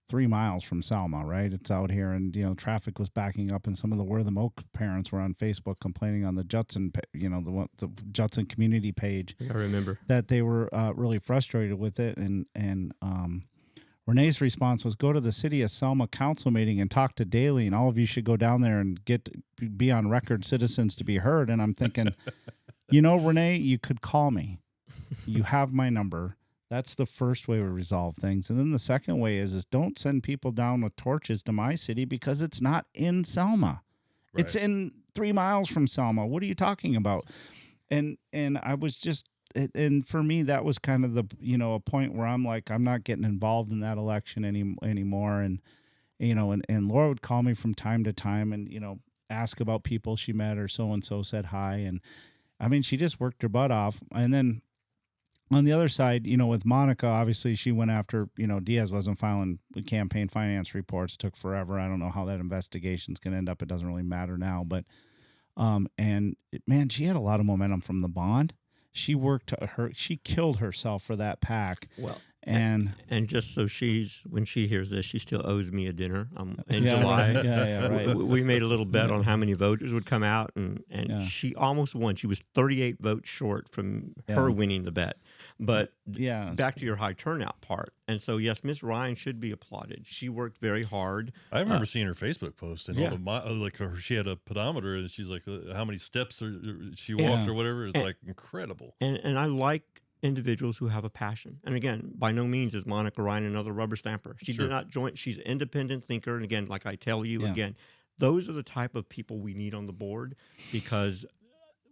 3 miles from Selma, right? It's out here, and traffic was backing up, and some of the Wortham Oak parents were on Facebook complaining on the Judson, the Judson community page. I remember that they were really frustrated with it, and René's response was, go to the city of Selma council meeting and talk to Daley, and all of you should go down there and be on record citizens to be heard. And I'm thinking, René, you could call me. You have my number. That's the first way we resolve things. And then the second way is don't send people down with torches to my city, because it's not in Selma. Right. It's in 3 miles from Selma. What are you talking about? And I was just, and for me, that was kind of the, a point where I'm like, I'm not getting involved in that election anymore. And, and Laura would call me from time to time and, ask about people she met, or so-and-so said hi. And I mean, she just worked her butt off. And then on the other side, with Monica, obviously she went after, Diaz wasn't filing the campaign finance reports, took forever. I don't know how that investigation's going to end up. It doesn't really matter now, but, man, she had a lot of momentum from the bond. She she killed herself for that PAC. well. And just so when she hears this, she still owes me a dinner in Yeah, July. right. Yeah, right. We made a little bet on how many voters would come out, and Yeah. she almost won. She was 38 votes short from her winning the bet. But yeah, back to your high turnout part. And so, yes, Miss Ryan should be applauded. She worked very hard. I remember seeing her Facebook post, and Yeah. she had a pedometer, and she's like, how many steps she walked Yeah. or whatever. It's like incredible. And I like individuals who have a passion. And again, by no means is Monica Ryan another rubber stamper. She Sure. did not join. She's an independent thinker. And again, like I tell you, Yeah. again, those are the type of people we need on the board, because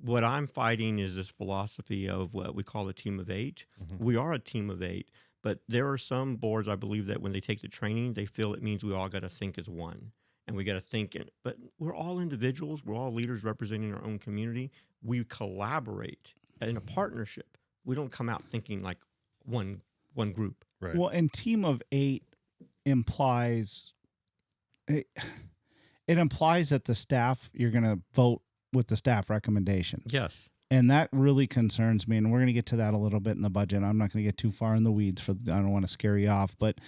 what I'm fighting is this philosophy of what we call a team of 8. Mm-hmm. We are a team of 8, but there are some boards, I believe, that when they take the training, they feel it means we all got to think as one. And we got to think, but we're all individuals. We're all leaders representing our own community. We collaborate in a partnership. We don't come out thinking like one group. Right. Well, and team of 8 implies it implies that the staff, you're going to vote with the staff recommendation. Yes. And that really concerns me. And we're going to get to that a little bit in the budget. I'm not going to get too far in the weeds I don't want to scare you off, but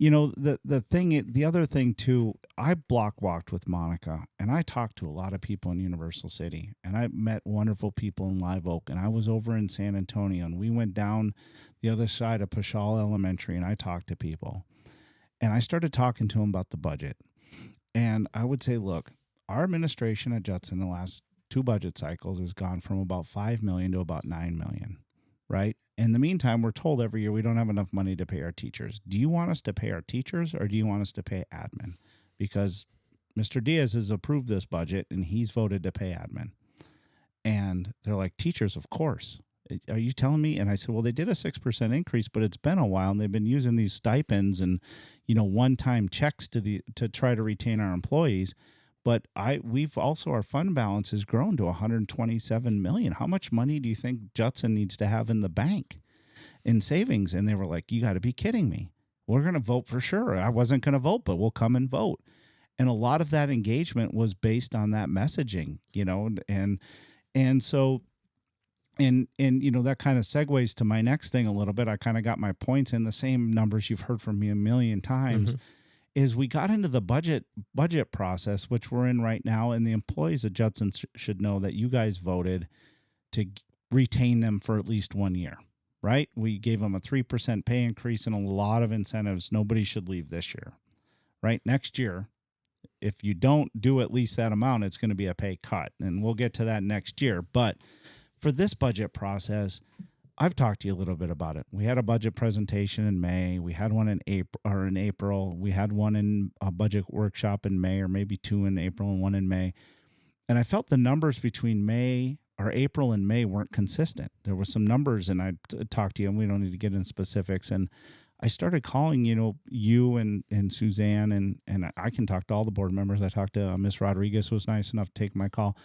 the other thing too, I block walked with Monica, and I talked to a lot of people in Universal City, and I met wonderful people in Live Oak, and I was over in San Antonio, and we went down the other side of Paschal Elementary, and I talked to people, and I started talking to them about the budget. And I would say, look, our administration at Judson the last 2 budget cycles has gone from about 5 million to about 9 million, right? In the meantime, we're told every year we don't have enough money to pay our teachers. Do you want us to pay our teachers or do you want us to pay admin? Because Mr. Diaz has approved this budget and he's voted to pay admin. And they're like, teachers, of course. Are you telling me? And I said, well, they did a 6% increase, but it's been a while and they've been using these stipends and, one-time checks to try to retain our employees. But we've also, our fund balance has grown to 127 million. How much money do you think Judson needs to have in the bank in savings? And they were like, you got to be kidding me. We're going to vote for sure. I wasn't going to vote, but we'll come and vote. And a lot of that engagement was based on that messaging, and so, and that kind of segues to my next thing a little bit. I kind of got my points in the same numbers you've heard from me a million times. Is we got into the budget process, which we're in right now, and the employees of Judson should know that you guys voted to retain them for at least 1 year, right? We gave them a 3% pay increase and a lot of incentives. Nobody should leave this year, right? Next year, if you don't do at least that amount, it's going to be a pay cut, and we'll get to that next year. But for this budget process, I've talked to you a little bit about it. We had a budget presentation in May. We had one in April. We had one in a budget workshop in May, or maybe 2 in April and 1 in May. And I felt the numbers between April and May weren't consistent. There were some numbers, and I talked to you, and we don't need to get into specifics. And I started calling, you and Suzanne, and I can talk to all the board members. I talked to Miss Rodriguez, was nice enough to take my call.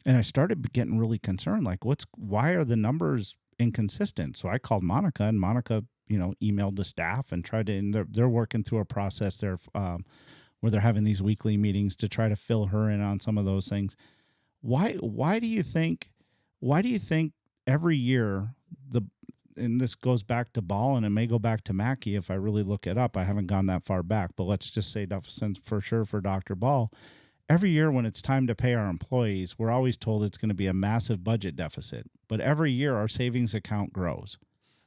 And I started getting really concerned, like, why are the numbers inconsistent? So I called Monica, and Monica, emailed the staff and tried to, and they're working through a process there where they're having these weekly meetings to try to fill her in on some of those things. Why do you think every year and this goes back to Ball, and it may go back to Mackey if I really look it up. I haven't gone that far back, but let's just say for sure for Dr. Ball, every year when it's time to pay our employees, we're always told it's going to be a massive budget deficit. But every year our savings account grows.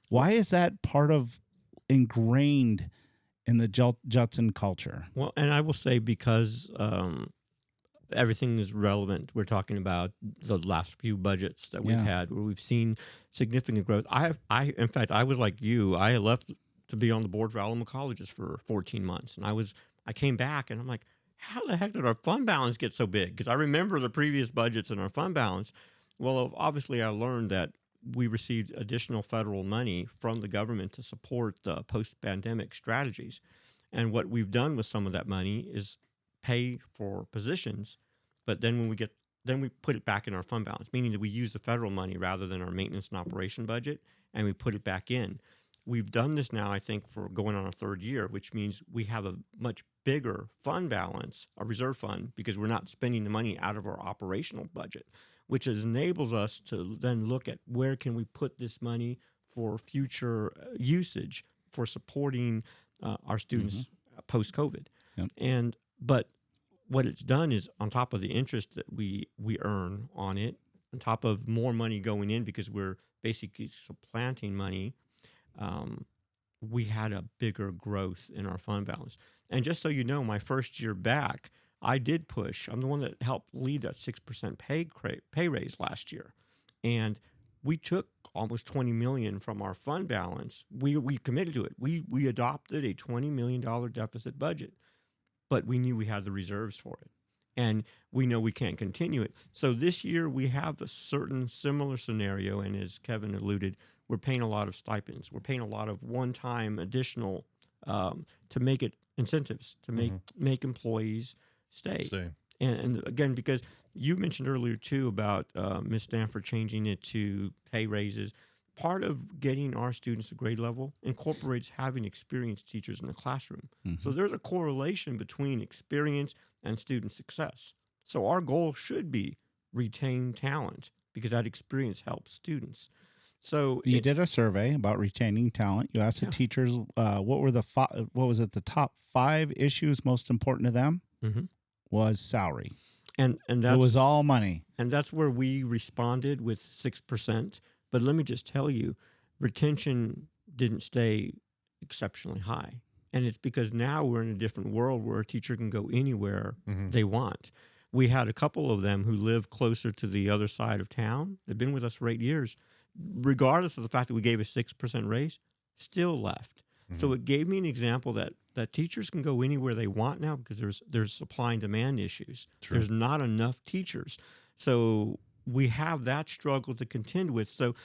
Why is that part of ingrained in the Judson culture? Well, and I will say because everything is relevant. We're talking about the last few budgets that we've had where we've seen significant growth. In fact, I was like you. I had left to be on the board for Alamo Colleges for 14 months. And I came back and I'm like, how the heck did our fund balance get so big? Because I remember the previous budgets and our fund balance. Well, obviously I learned that we received additional federal money from the government to support the post-pandemic strategies. And what we've done with some of that money is pay for positions, but then we put it back in our fund balance, meaning that we use the federal money rather than our maintenance and operation budget, and we put it back in. We've done this now, I think, for going on our 3rd year, which means we have a much bigger fund balance, a reserve fund, because we're not spending the money out of our operational budget, which enables us to then look at where can we put this money for future usage for supporting our students post-COVID. Yep. But what it's done is, on top of the interest that we earn on it, on top of more money going in because we're basically supplanting money, we had a bigger growth in our fund balance. And just so you know, my first year back, I did push. I'm the one that helped lead that 6% pay raise last year. And we took almost $20 million from our fund balance. We committed to it. We adopted a $20 million deficit budget, but we knew we had the reserves for it. And we know we can't continue it. So this year we have a certain similar scenario. And as Kevin alluded, we're paying a lot of stipends. We're paying a lot of one-time additional to make it incentives, to make employees stay. And again, because you mentioned earlier too about Ms. Stanford changing it to pay raises. Part of getting our students to grade level incorporates having experienced teachers in the classroom. So there's a correlation between experience and student success. So our goal should be retain talent because that experience helps students. So you did a survey about retaining talent. You asked the teachers what were the top 5 issues most important to them? Was salary. And that's, it was all money. And that's where we responded with 6%. But let me just tell you, retention didn't stay exceptionally high. And it's because now we're in a different world where a teacher can go anywhere they want. We had a couple of them who live closer to the other side of town. They've been with us for 8 years. Regardless of the fact that we gave a 6% raise, still left. So it gave me an example that teachers can go anywhere they want now because there's supply and demand issues. True. There's not enough teachers. So we have that struggle to contend with. So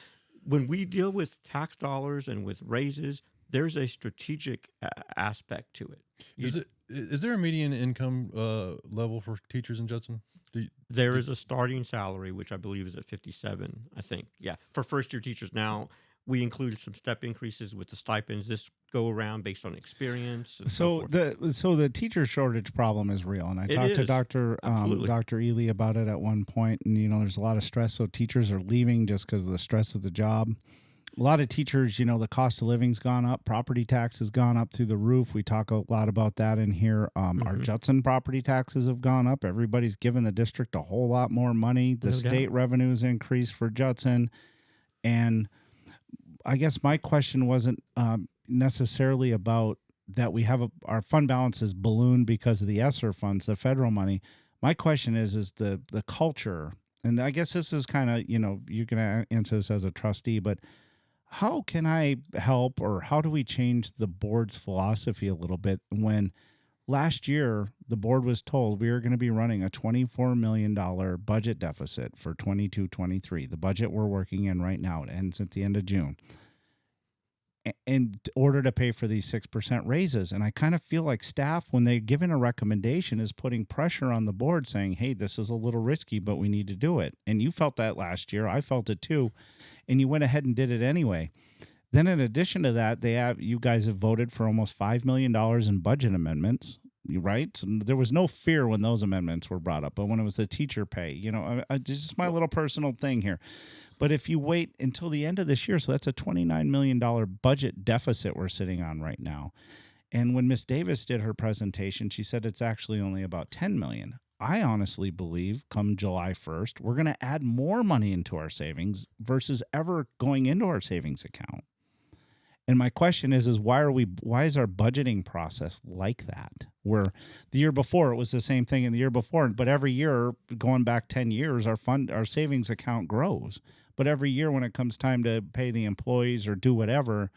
when we deal with tax dollars and with raises, there's a strategic aspect to it. Is there a median income level for teachers in Judson? There is a starting salary, which I believe is at 57, I think. Yeah, for first-year teachers. Now, we included some step increases with the stipends this go around based on experience. And so the teacher shortage problem is real, and I talked to Dr. Ely about it at one point, and there's a lot of stress. So teachers are leaving just because of the stress of the job. A lot of teachers, the cost of living's gone up, property tax has gone up through the roof. We talk a lot about that in here. Our Judson property taxes have gone up. Everybody's given the district a whole lot more money. The state revenues increased for Judson, and I guess my question wasn't necessarily about that we have our fund balance is ballooned because of the ESSER funds, the federal money. My question is the culture, and I guess this is kind of, you can answer this as a trustee, but how can I help, or how do we change the board's philosophy a little bit when last year the board was told we were going to be running a $24 million budget deficit for 22-23, the budget we're working in right now. It ends at the end of June. In order to pay for these 6% raises. And I kind of feel like staff, when they're given a recommendation, is putting pressure on the board saying, hey, this is a little risky, but we need to do it. And you felt that last year. I felt it too. And you went ahead and did it anyway. Then in addition to that, you guys have voted for almost $5 million in budget amendments, right? So there was no fear when those amendments were brought up. But when it was the teacher pay, this is my little personal thing here. But if you wait until the end of this year, so that's a $29 million budget deficit we're sitting on right now. And when Ms. Davis did her presentation, she said it's actually only about $10 million. I honestly believe come July 1st, we're going to add more money into our savings versus ever going into our savings account. And my question is why is our budgeting process like that? Where the year before it was the same thing, and the year before, but every year going back 10 years, our savings account grows. But every year when it comes time to pay the employees or do whatever,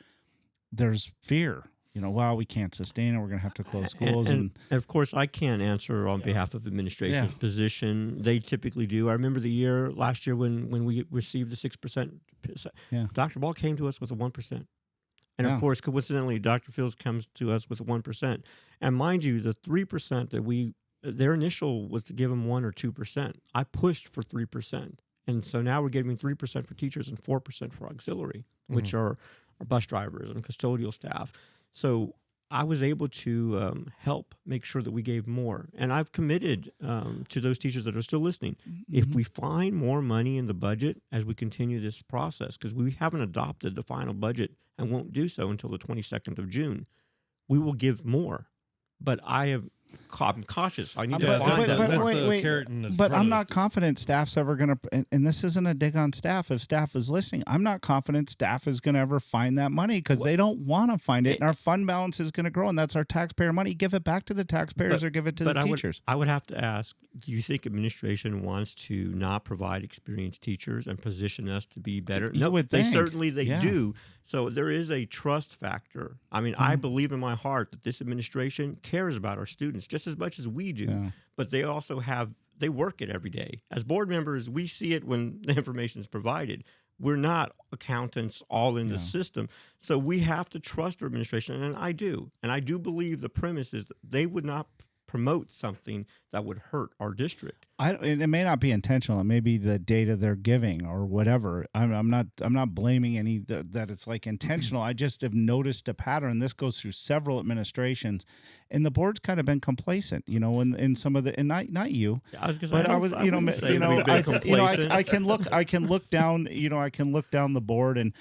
there's fear. We can't sustain it. We're going to have to close schools. And of course, I can't answer on behalf of administration's position. They typically do. I remember last year when we received the 6%, Dr. Ball came to us with a 1%. And of course, coincidentally, Dr. Fields comes to us with a 1%. And mind you, the 3% that their initial was to give them 1 or 2%. I pushed for 3%. And so now we're giving 3% for teachers and 4% for auxiliary, which are our bus drivers and custodial staff. So I was able to help make sure that we gave more. And I've committed to those teachers that are still listening. If we find more money in the budget as we continue this process, because we haven't adopted the final budget and won't do so until the 22nd of June, we will give more. But I'm cautious. I need to find that. But I'm not confident staff's ever going to, and this isn't a dig on staff. If staff is listening, I'm not confident staff is going to ever find that money because they don't want to find it. And our fund balance is going to grow, and that's our taxpayer money. Give it back to the taxpayers or give it to the teachers. I would have to ask, do you think administration wants to not provide experienced teachers and position us to be better? No, they certainly do. So there is a trust factor. I mean, I believe in my heart that this administration cares about our students just as much as we do, but they also they work it every day. As board members, we see it when the information is provided. We're not accountants all in the system. So we have to trust our administration, and I do. And I do believe the premise is that they would not promote something that would hurt our district. It may not be intentional. It may be the data they're giving or whatever. I'm not blaming any that it's like intentional. I just have noticed a pattern. This goes through several administrations, and the board's kind of been complacent. In some of the, and not you. Yeah, I was going to say, I can look down. I can look down the board and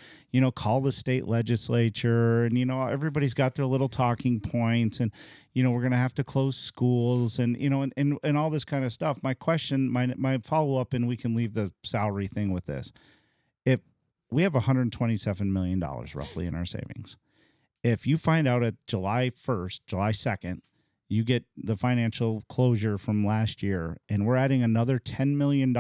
call the state legislature, and everybody's got their little talking points, and we're going to have to close schools and and all this kind of stuff. My question, my follow-up, and we can leave the salary thing with this. If we have $127 million roughly in our savings, if you find out at July 1st, July 2nd, you get the financial closure from last year, and we're adding another $10 million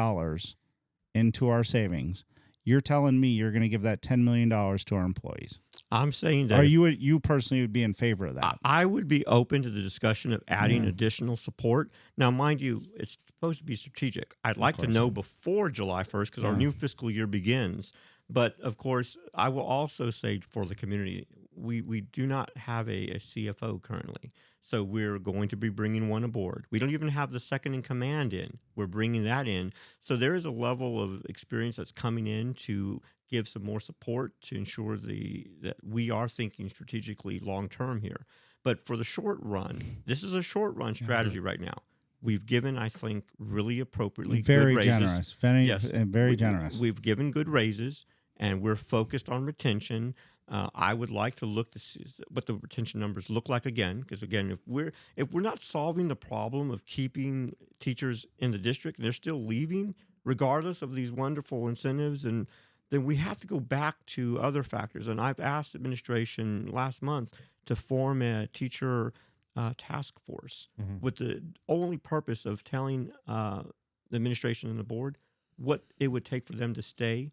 into our savings. You're telling me you're going to give that $10 million to our employees. I'm saying that Or you personally would be in favor of that? I would be open to the discussion of adding additional support. Now, mind you, it's supposed to be strategic. I'd like to know before July 1st because our new fiscal year begins. But, of course, I will also say for the community, we do not have a CFO currently. So we're going to be bringing one aboard. We don't even have the second in command in. We're bringing that in. So there is a level of experience that's coming in to give some more support to ensure that we are thinking strategically long term here. But for the short run, this is a short run strategy right now. We've given, I think, really appropriately very good raises. Generous. Very generous. We've given good raises, and we're focused on retention. I would like to look to see what the retention numbers look like again, because again, if we're not solving the problem of keeping teachers in the district and they're still leaving, regardless of these wonderful incentives, and then we have to go back to other factors. And I've asked administration last month to form a teacher task force with the only purpose of telling the administration and the board what it would take for them to stay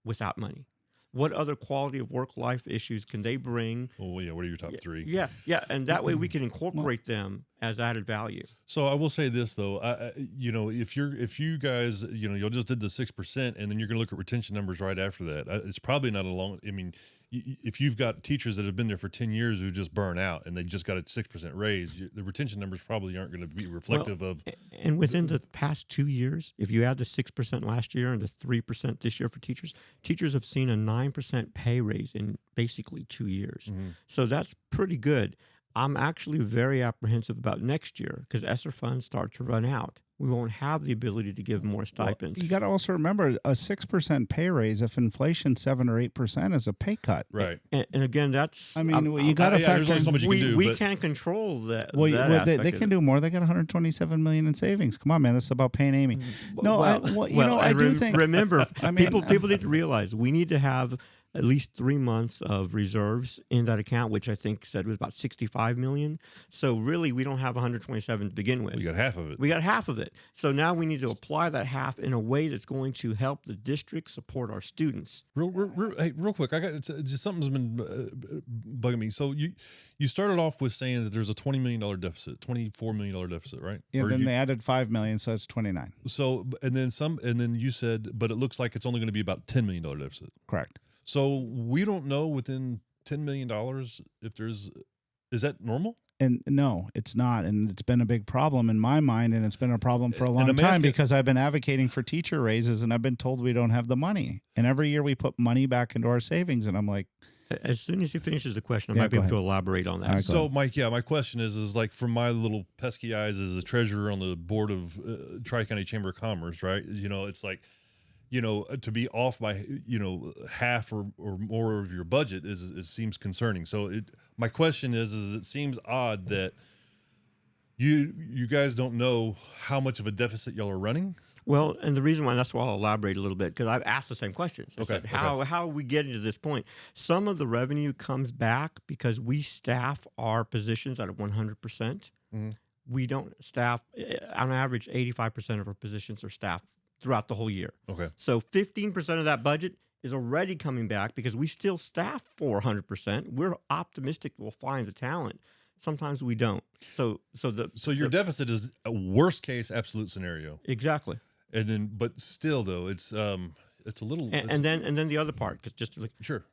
without money. What other quality of work-life issues can they bring? Oh, yeah. What are your top three? Yeah, and that way we can incorporate them as added value. So I will say this though, if you guys, y'all just did the 6%, and then you're going to look at retention numbers right after that. It's probably not a long. I mean, if you've got teachers that have been there for 10 years who just burn out and they just got a 6% raise, the retention numbers probably aren't going to be reflective of. And within the past 2 years, if you add the 6% last year and the 3% this year for teachers have seen a 9% pay raise in basically 2 years. So that's pretty good. I'm actually very apprehensive about next year because ESSER funds start to run out. We won't have the ability to give more stipends. Well, you got to also remember a 6% pay raise, if inflation 7 or 8% is a pay cut. Right. And again, that's. I mean, you got to factor. There's only so much you can do. We can't control that. Well, that they can do more. They got $127 million in savings. Come on, man. This is about paying Amy. No, I do think. Remember, people need to realize we need to have at least 3 months of reserves in that account, which I think said was about $65 million. So really, we don't have 127 to begin with. We got half of it. We got half of it. So now we need to apply that half in a way that's going to help the district support our students. Real quick, I got just something's been bugging me. So you started off with saying that there's a $20 million deficit, $24 million deficit, right? Yeah. Then they added $5 million, so it's 29. So and then you said, but it looks like it's only going to be about $10 million deficit. Correct. So we don't know within $10 million if is that normal? And no, it's not. And it's been a big problem in my mind. And it's been a problem for a long time because I've been advocating for teacher raises and I've been told we don't have the money. And every year we put money back into our savings. And I'm like, as soon as he finishes the question, I might be able to elaborate on that. Right, so, Mike, my question is like from my little pesky eyes as a treasurer on the board of Tri-County Chamber of Commerce, right? It's like, to be off by, half or more of your budget is seems concerning. So my question is it seems odd that you guys don't know how much of a deficit y'all are running. Well, and the reason why, that's why I'll elaborate a little bit, because I've asked the same questions. I said, how are we getting to this point? Some of the revenue comes back because we staff our positions at 100%. We don't staff, on average, 85% of our positions are staffed throughout the whole year. Okay. So 15% of that budget is already coming back because we still staff for 100%. We're optimistic we'll find the talent. Sometimes we don't. So your deficit is a worst case absolute scenario. Exactly. And then, but still though, it's a little. And then the other part, because just like sure,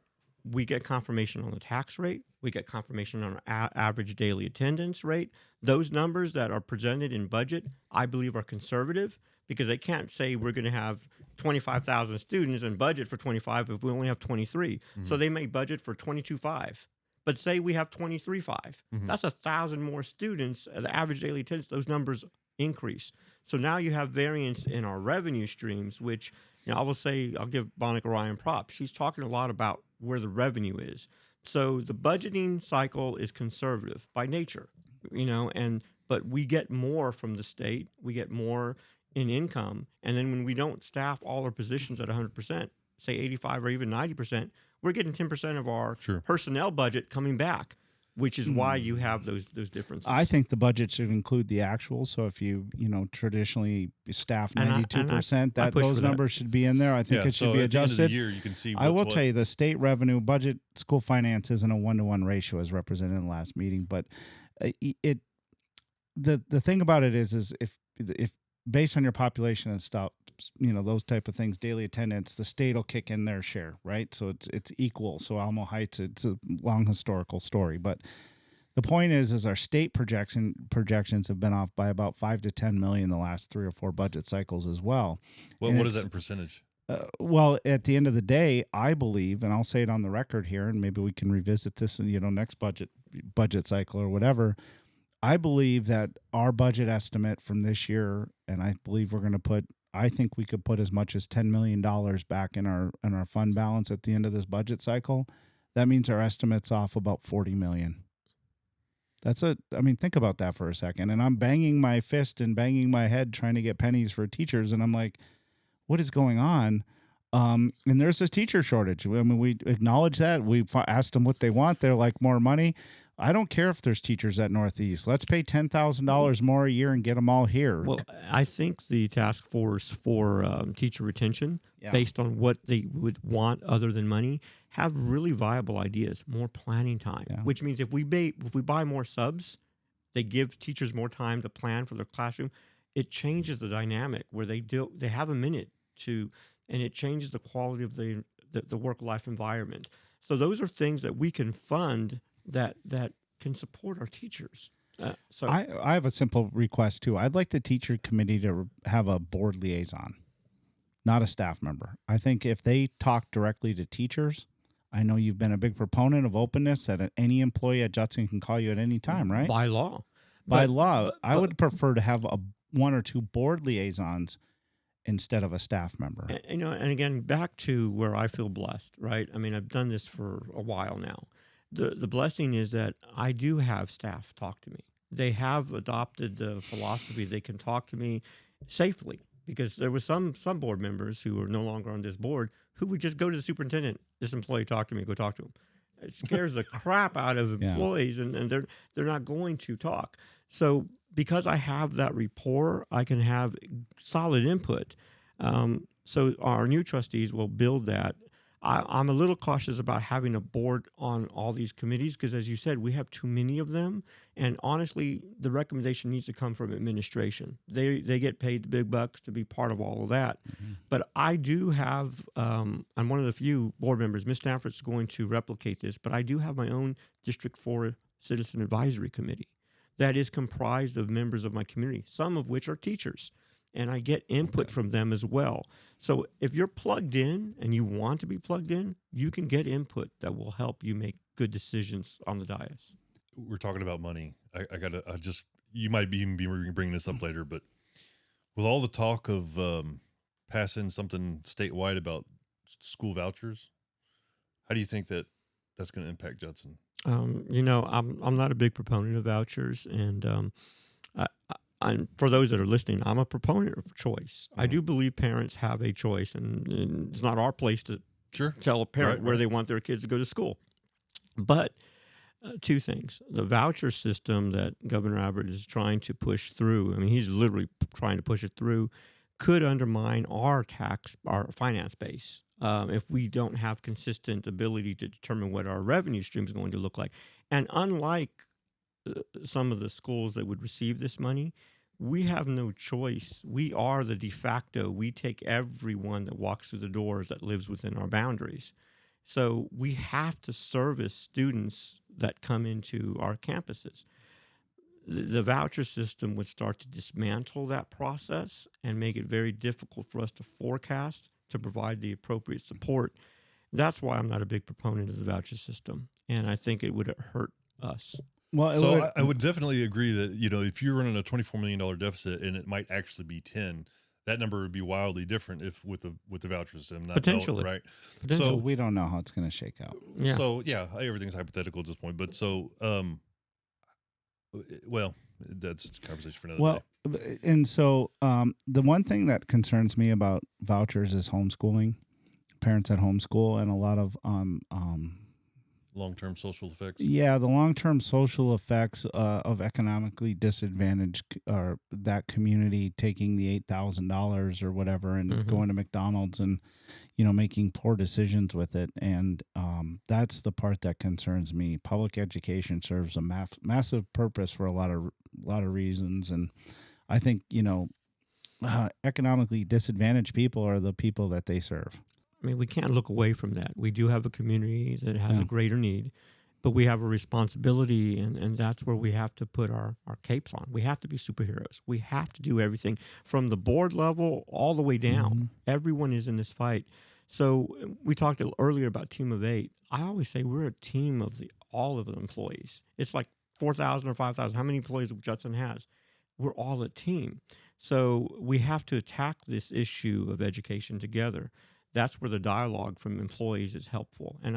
we get confirmation on the tax rate. We get confirmation on our average daily attendance rate. Those numbers that are presented in budget, I believe, are conservative because they can't say we're going to have 25,000 students and budget for 25 if we only have 23. So they may budget for 22.5. But say we have 23.5. That's 1,000 more students. The average daily attendance, those numbers increase. So now you have variance in our revenue streams, which I will say, I'll give Monica Ryan props. She's talking a lot about where the revenue is. So the budgeting cycle is conservative by nature, but we get more from the state. We get more in income. And then when we don't staff all our positions at 100%, say 85 or even 90%, we're getting 10% of our personnel budget coming back. which is why you have those differences. I think the budget should include the actual. So if you traditionally staff 92%, that those numbers should be in there. I think it should be adjusted. At the end of the year, you can see. I will tell you, the state revenue budget, school finance isn't a 1-to-1 ratio as represented in the last meeting. But the thing about it is if based on your population and stuff, those type of things, daily attendance, the state will kick in their share, right? So it's equal. So Alamo Heights, it's a long historical story, but the point is our state projections have been off by about 5 to 10 million the last 3 or 4 budget cycles as well. Well, what is that in percentage? Well, at the end of the day, I believe, and I'll say it on the record here, and maybe we can revisit this in next budget cycle or whatever. I believe that our budget estimate from this year, and I believe I think we could put as much as $10 million back in our fund balance at the end of this budget cycle. That means our estimate's off about 40 million. Think about that for a second. And I'm banging my fist and banging my head trying to get pennies for teachers. And I'm like, what is going on? And there's this teacher shortage. We acknowledge that. We asked them what they want. They're like, more money. I don't care if there's teachers at Northeast. Let's pay $10,000 more a year and get them all here. Well, I think the task force for teacher retention, based on what they would want other than money, have really viable ideas, more planning time, which means if we buy more subs, they give teachers more time to plan for their classroom. It changes the dynamic where they have a minute to, and it changes the quality of the work-life environment. So those are things that we can fund that can support our teachers. So I have a simple request too. I'd like the teacher committee to have a board liaison, not a staff member. I think if they talk directly to teachers, I know you've been a big proponent of openness, that any employee at Judson can call you at any time, right? By law. I would prefer to have 1 or 2 board liaisons instead of a staff member. And again, back to where I feel blessed, right? I've done this for a while now. The blessing is that I do have staff talk to me. They have adopted the philosophy they can talk to me safely, because there was some board members who are no longer on this board who would just go to the superintendent. This employee talk to me, go talk to him. It scares the crap out of employees, and they're not going to talk. So because I have that rapport, I can have solid input. So our new trustees will build that. I'm a little cautious about having a board on all these committees because, as you said, we have too many of them. And honestly, the recommendation needs to come from administration. They get paid the big bucks to be part of all of that. Mm-hmm. But I do have, I'm one of the few board members, Ms. Stanford's going to replicate this, but I do have my own District 4 Citizen Advisory Committee that is comprised of members of my community, some of which are teachers. And I get input from them as well. So if you're plugged in and you want to be plugged in, you can get input that will help you make good decisions on the dais. We're talking about money. You might even be bringing this up later, but with all the talk of passing something statewide about school vouchers, how do you think that's going to impact Judson? I'm not a big proponent of vouchers, and and for those that are listening, I'm a proponent of choice. Mm-hmm. I do believe parents have a choice, and it's not our place to tell a parent where they want their kids to go to school. But 2 things. The voucher system that Governor Abbott is trying to push through, he's literally trying to push it through, could undermine our finance base if we don't have consistent ability to determine what our revenue stream is going to look like. And unlike some of the schools that would receive this money, we have no choice. We are the de facto. We take everyone that walks through the doors that lives within our boundaries. So we have to service students that come into our campuses. The voucher system would start to dismantle that process and make it very difficult for us to forecast, to provide the appropriate support. That's why I'm not a big proponent of the voucher system, and I think it would hurt us. Well, I would definitely agree that, if you're running a $24 million deficit and it might actually be 10, that number would be wildly different if with the voucher system. Not potentially, right? So we don't know how it's going to shake out. Yeah. So everything's hypothetical at this point. But that's a conversation for another day. And so the one thing that concerns me about vouchers is homeschooling, parents at homeschool, and a lot of long-term social effects. Yeah, the long-term social effects of economically disadvantaged or that community taking the $8,000 or whatever and Mm-hmm. going to McDonald's and making poor decisions with it, and that's the part that concerns me. Public education serves a massive purpose for a lot of reasons, and I think economically disadvantaged people are the people that they serve. I mean, we can't look away from that. We do have a community that has Yeah. a greater need, but we have a responsibility, and that's where we have to put our capes on. We have to be superheroes. We have to do everything from the board level all the way down. Mm-hmm. Everyone is in this fight. So we talked earlier about team of 8. I always say we're a team of all of the employees. It's like 4,000 or 5,000. How many employees Judson has? We're all a team. So we have to attack this issue of education together. That's where the dialogue from employees is helpful. And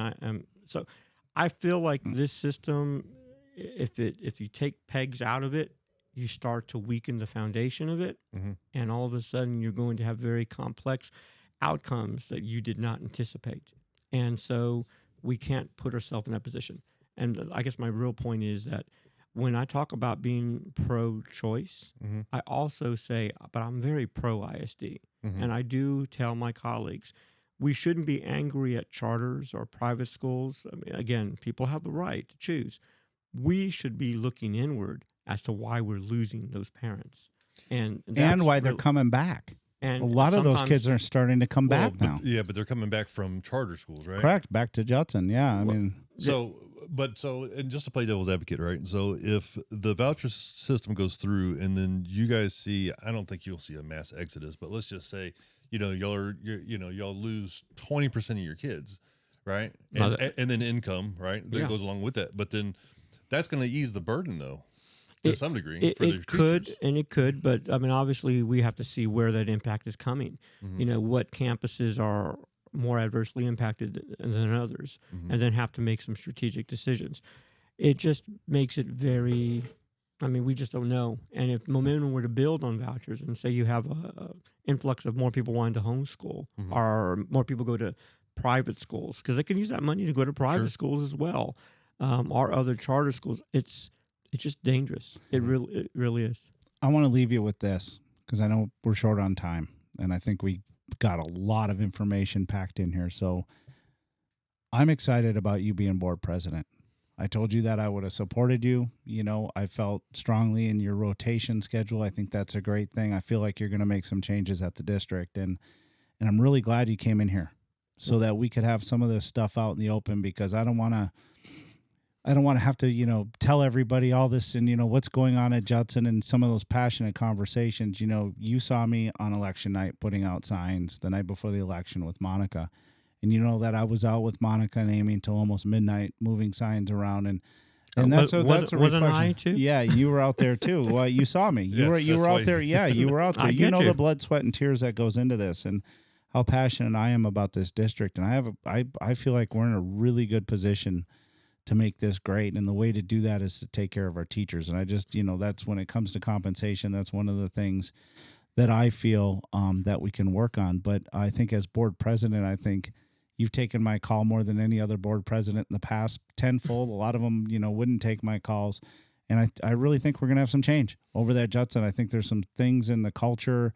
I feel like this system, if you take pegs out of it, you start to weaken the foundation of it, Mm-hmm. and all of a sudden you're going to have very complex outcomes that you did not anticipate. And so we can't put ourselves in that position. And I guess my real point is that when I talk about being pro-choice, Mm-hmm. I also say, but I'm very pro-ISD. Mm-hmm. And I do tell my colleagues, we shouldn't be angry at charters or private schools. I mean, again, people have the right to choose. We should be looking inward as to why we're losing those parents. And why they're coming back. And a lot of those kids are starting to come back now. But they're coming back from charter schools, right? Correct, back to Judson. Yeah, I mean, and just to play devil's advocate, right? So if the voucher system goes through, and then you guys see, I don't think you'll see a mass exodus, but let's just say, y'all lose 20% of your kids, right? And then income, right? That goes along with that. But then that's going to ease the burden, though, to some degree. For it could, but I mean, obviously, we have to see where that impact is coming. Mm-hmm. What campuses are more adversely impacted than others, Mm-hmm. and then have to make some strategic decisions. It just makes it very. I mean, we just don't know. And if momentum were to build on vouchers, and say you have a influx of more people wanting to homeschool, Mm-hmm. or more people go to private schools, because they can use that money to go to private Sure. schools as well, or other charter schools, it's just dangerous. It really is. I want to leave you with this because I know we're short on time, and I think we got a lot of information packed in here. So I'm excited about you being board president. I told you that I would have supported you. I felt strongly in your rotation schedule. I think that's a great thing. I feel like you're going to make some changes at the district, and I'm really glad you came in here so that we could have some of this stuff out in the open, because I don't want to have to, tell everybody all this and, what's going on at Judson and some of those passionate conversations. You saw me on election night putting out signs the night before the election with Monica. And you know that I was out with Monica and Amy until almost midnight moving signs around. And that's a reflection. Wasn't I too? Yeah, you were out there too. Well, you saw me. You were out there. Yeah, you were out there. You know the blood, sweat, and tears that goes into this, and how passionate I am about this district. And I feel like we're in a really good position to make this great. And the way to do that is to take care of our teachers. And I just, that's when it comes to compensation, that's one of the things that I feel that we can work on. But I think as board president, I think you've taken my call more than any other board president in the past, tenfold. A lot of them, wouldn't take my calls. And I really think we're going to have some change over there at Judson. I think there's some things in the culture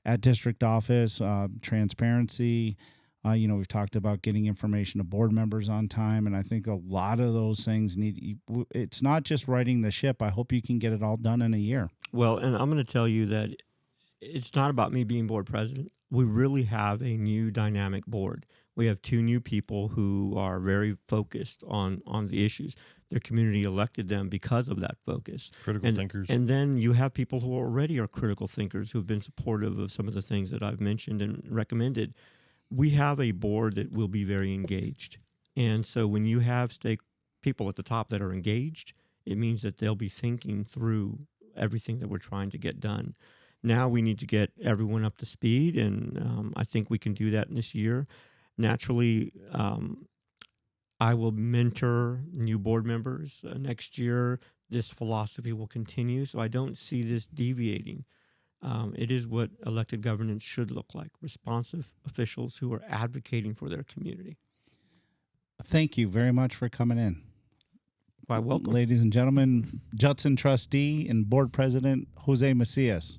at district office, transparency. We've talked about getting information to board members on time. And I think a lot of those things it's not just righting the ship. I hope you can get it all done in a year. Well, and I'm going to tell you that it's not about me being board president. We really have a new dynamic board. We have 2 new people who are very focused on the issues. Their community elected them because of that focus. Critical thinkers. And then you have people who already are critical thinkers who have been supportive of some of the things that I've mentioned and recommended. We have a board that will be very engaged. And so when you have people at the top that are engaged, it means that they'll be thinking through everything that we're trying to get done. Now we need to get everyone up to speed, and I think we can do that this year. Naturally, I will mentor new board members. Next year, this philosophy will continue, so I don't see this deviating. It is what elected governance should look like, responsive officials who are advocating for their community. Thank you very much for coming in. Why, welcome. Ladies and gentlemen, Judson trustee and board president Jose Macias.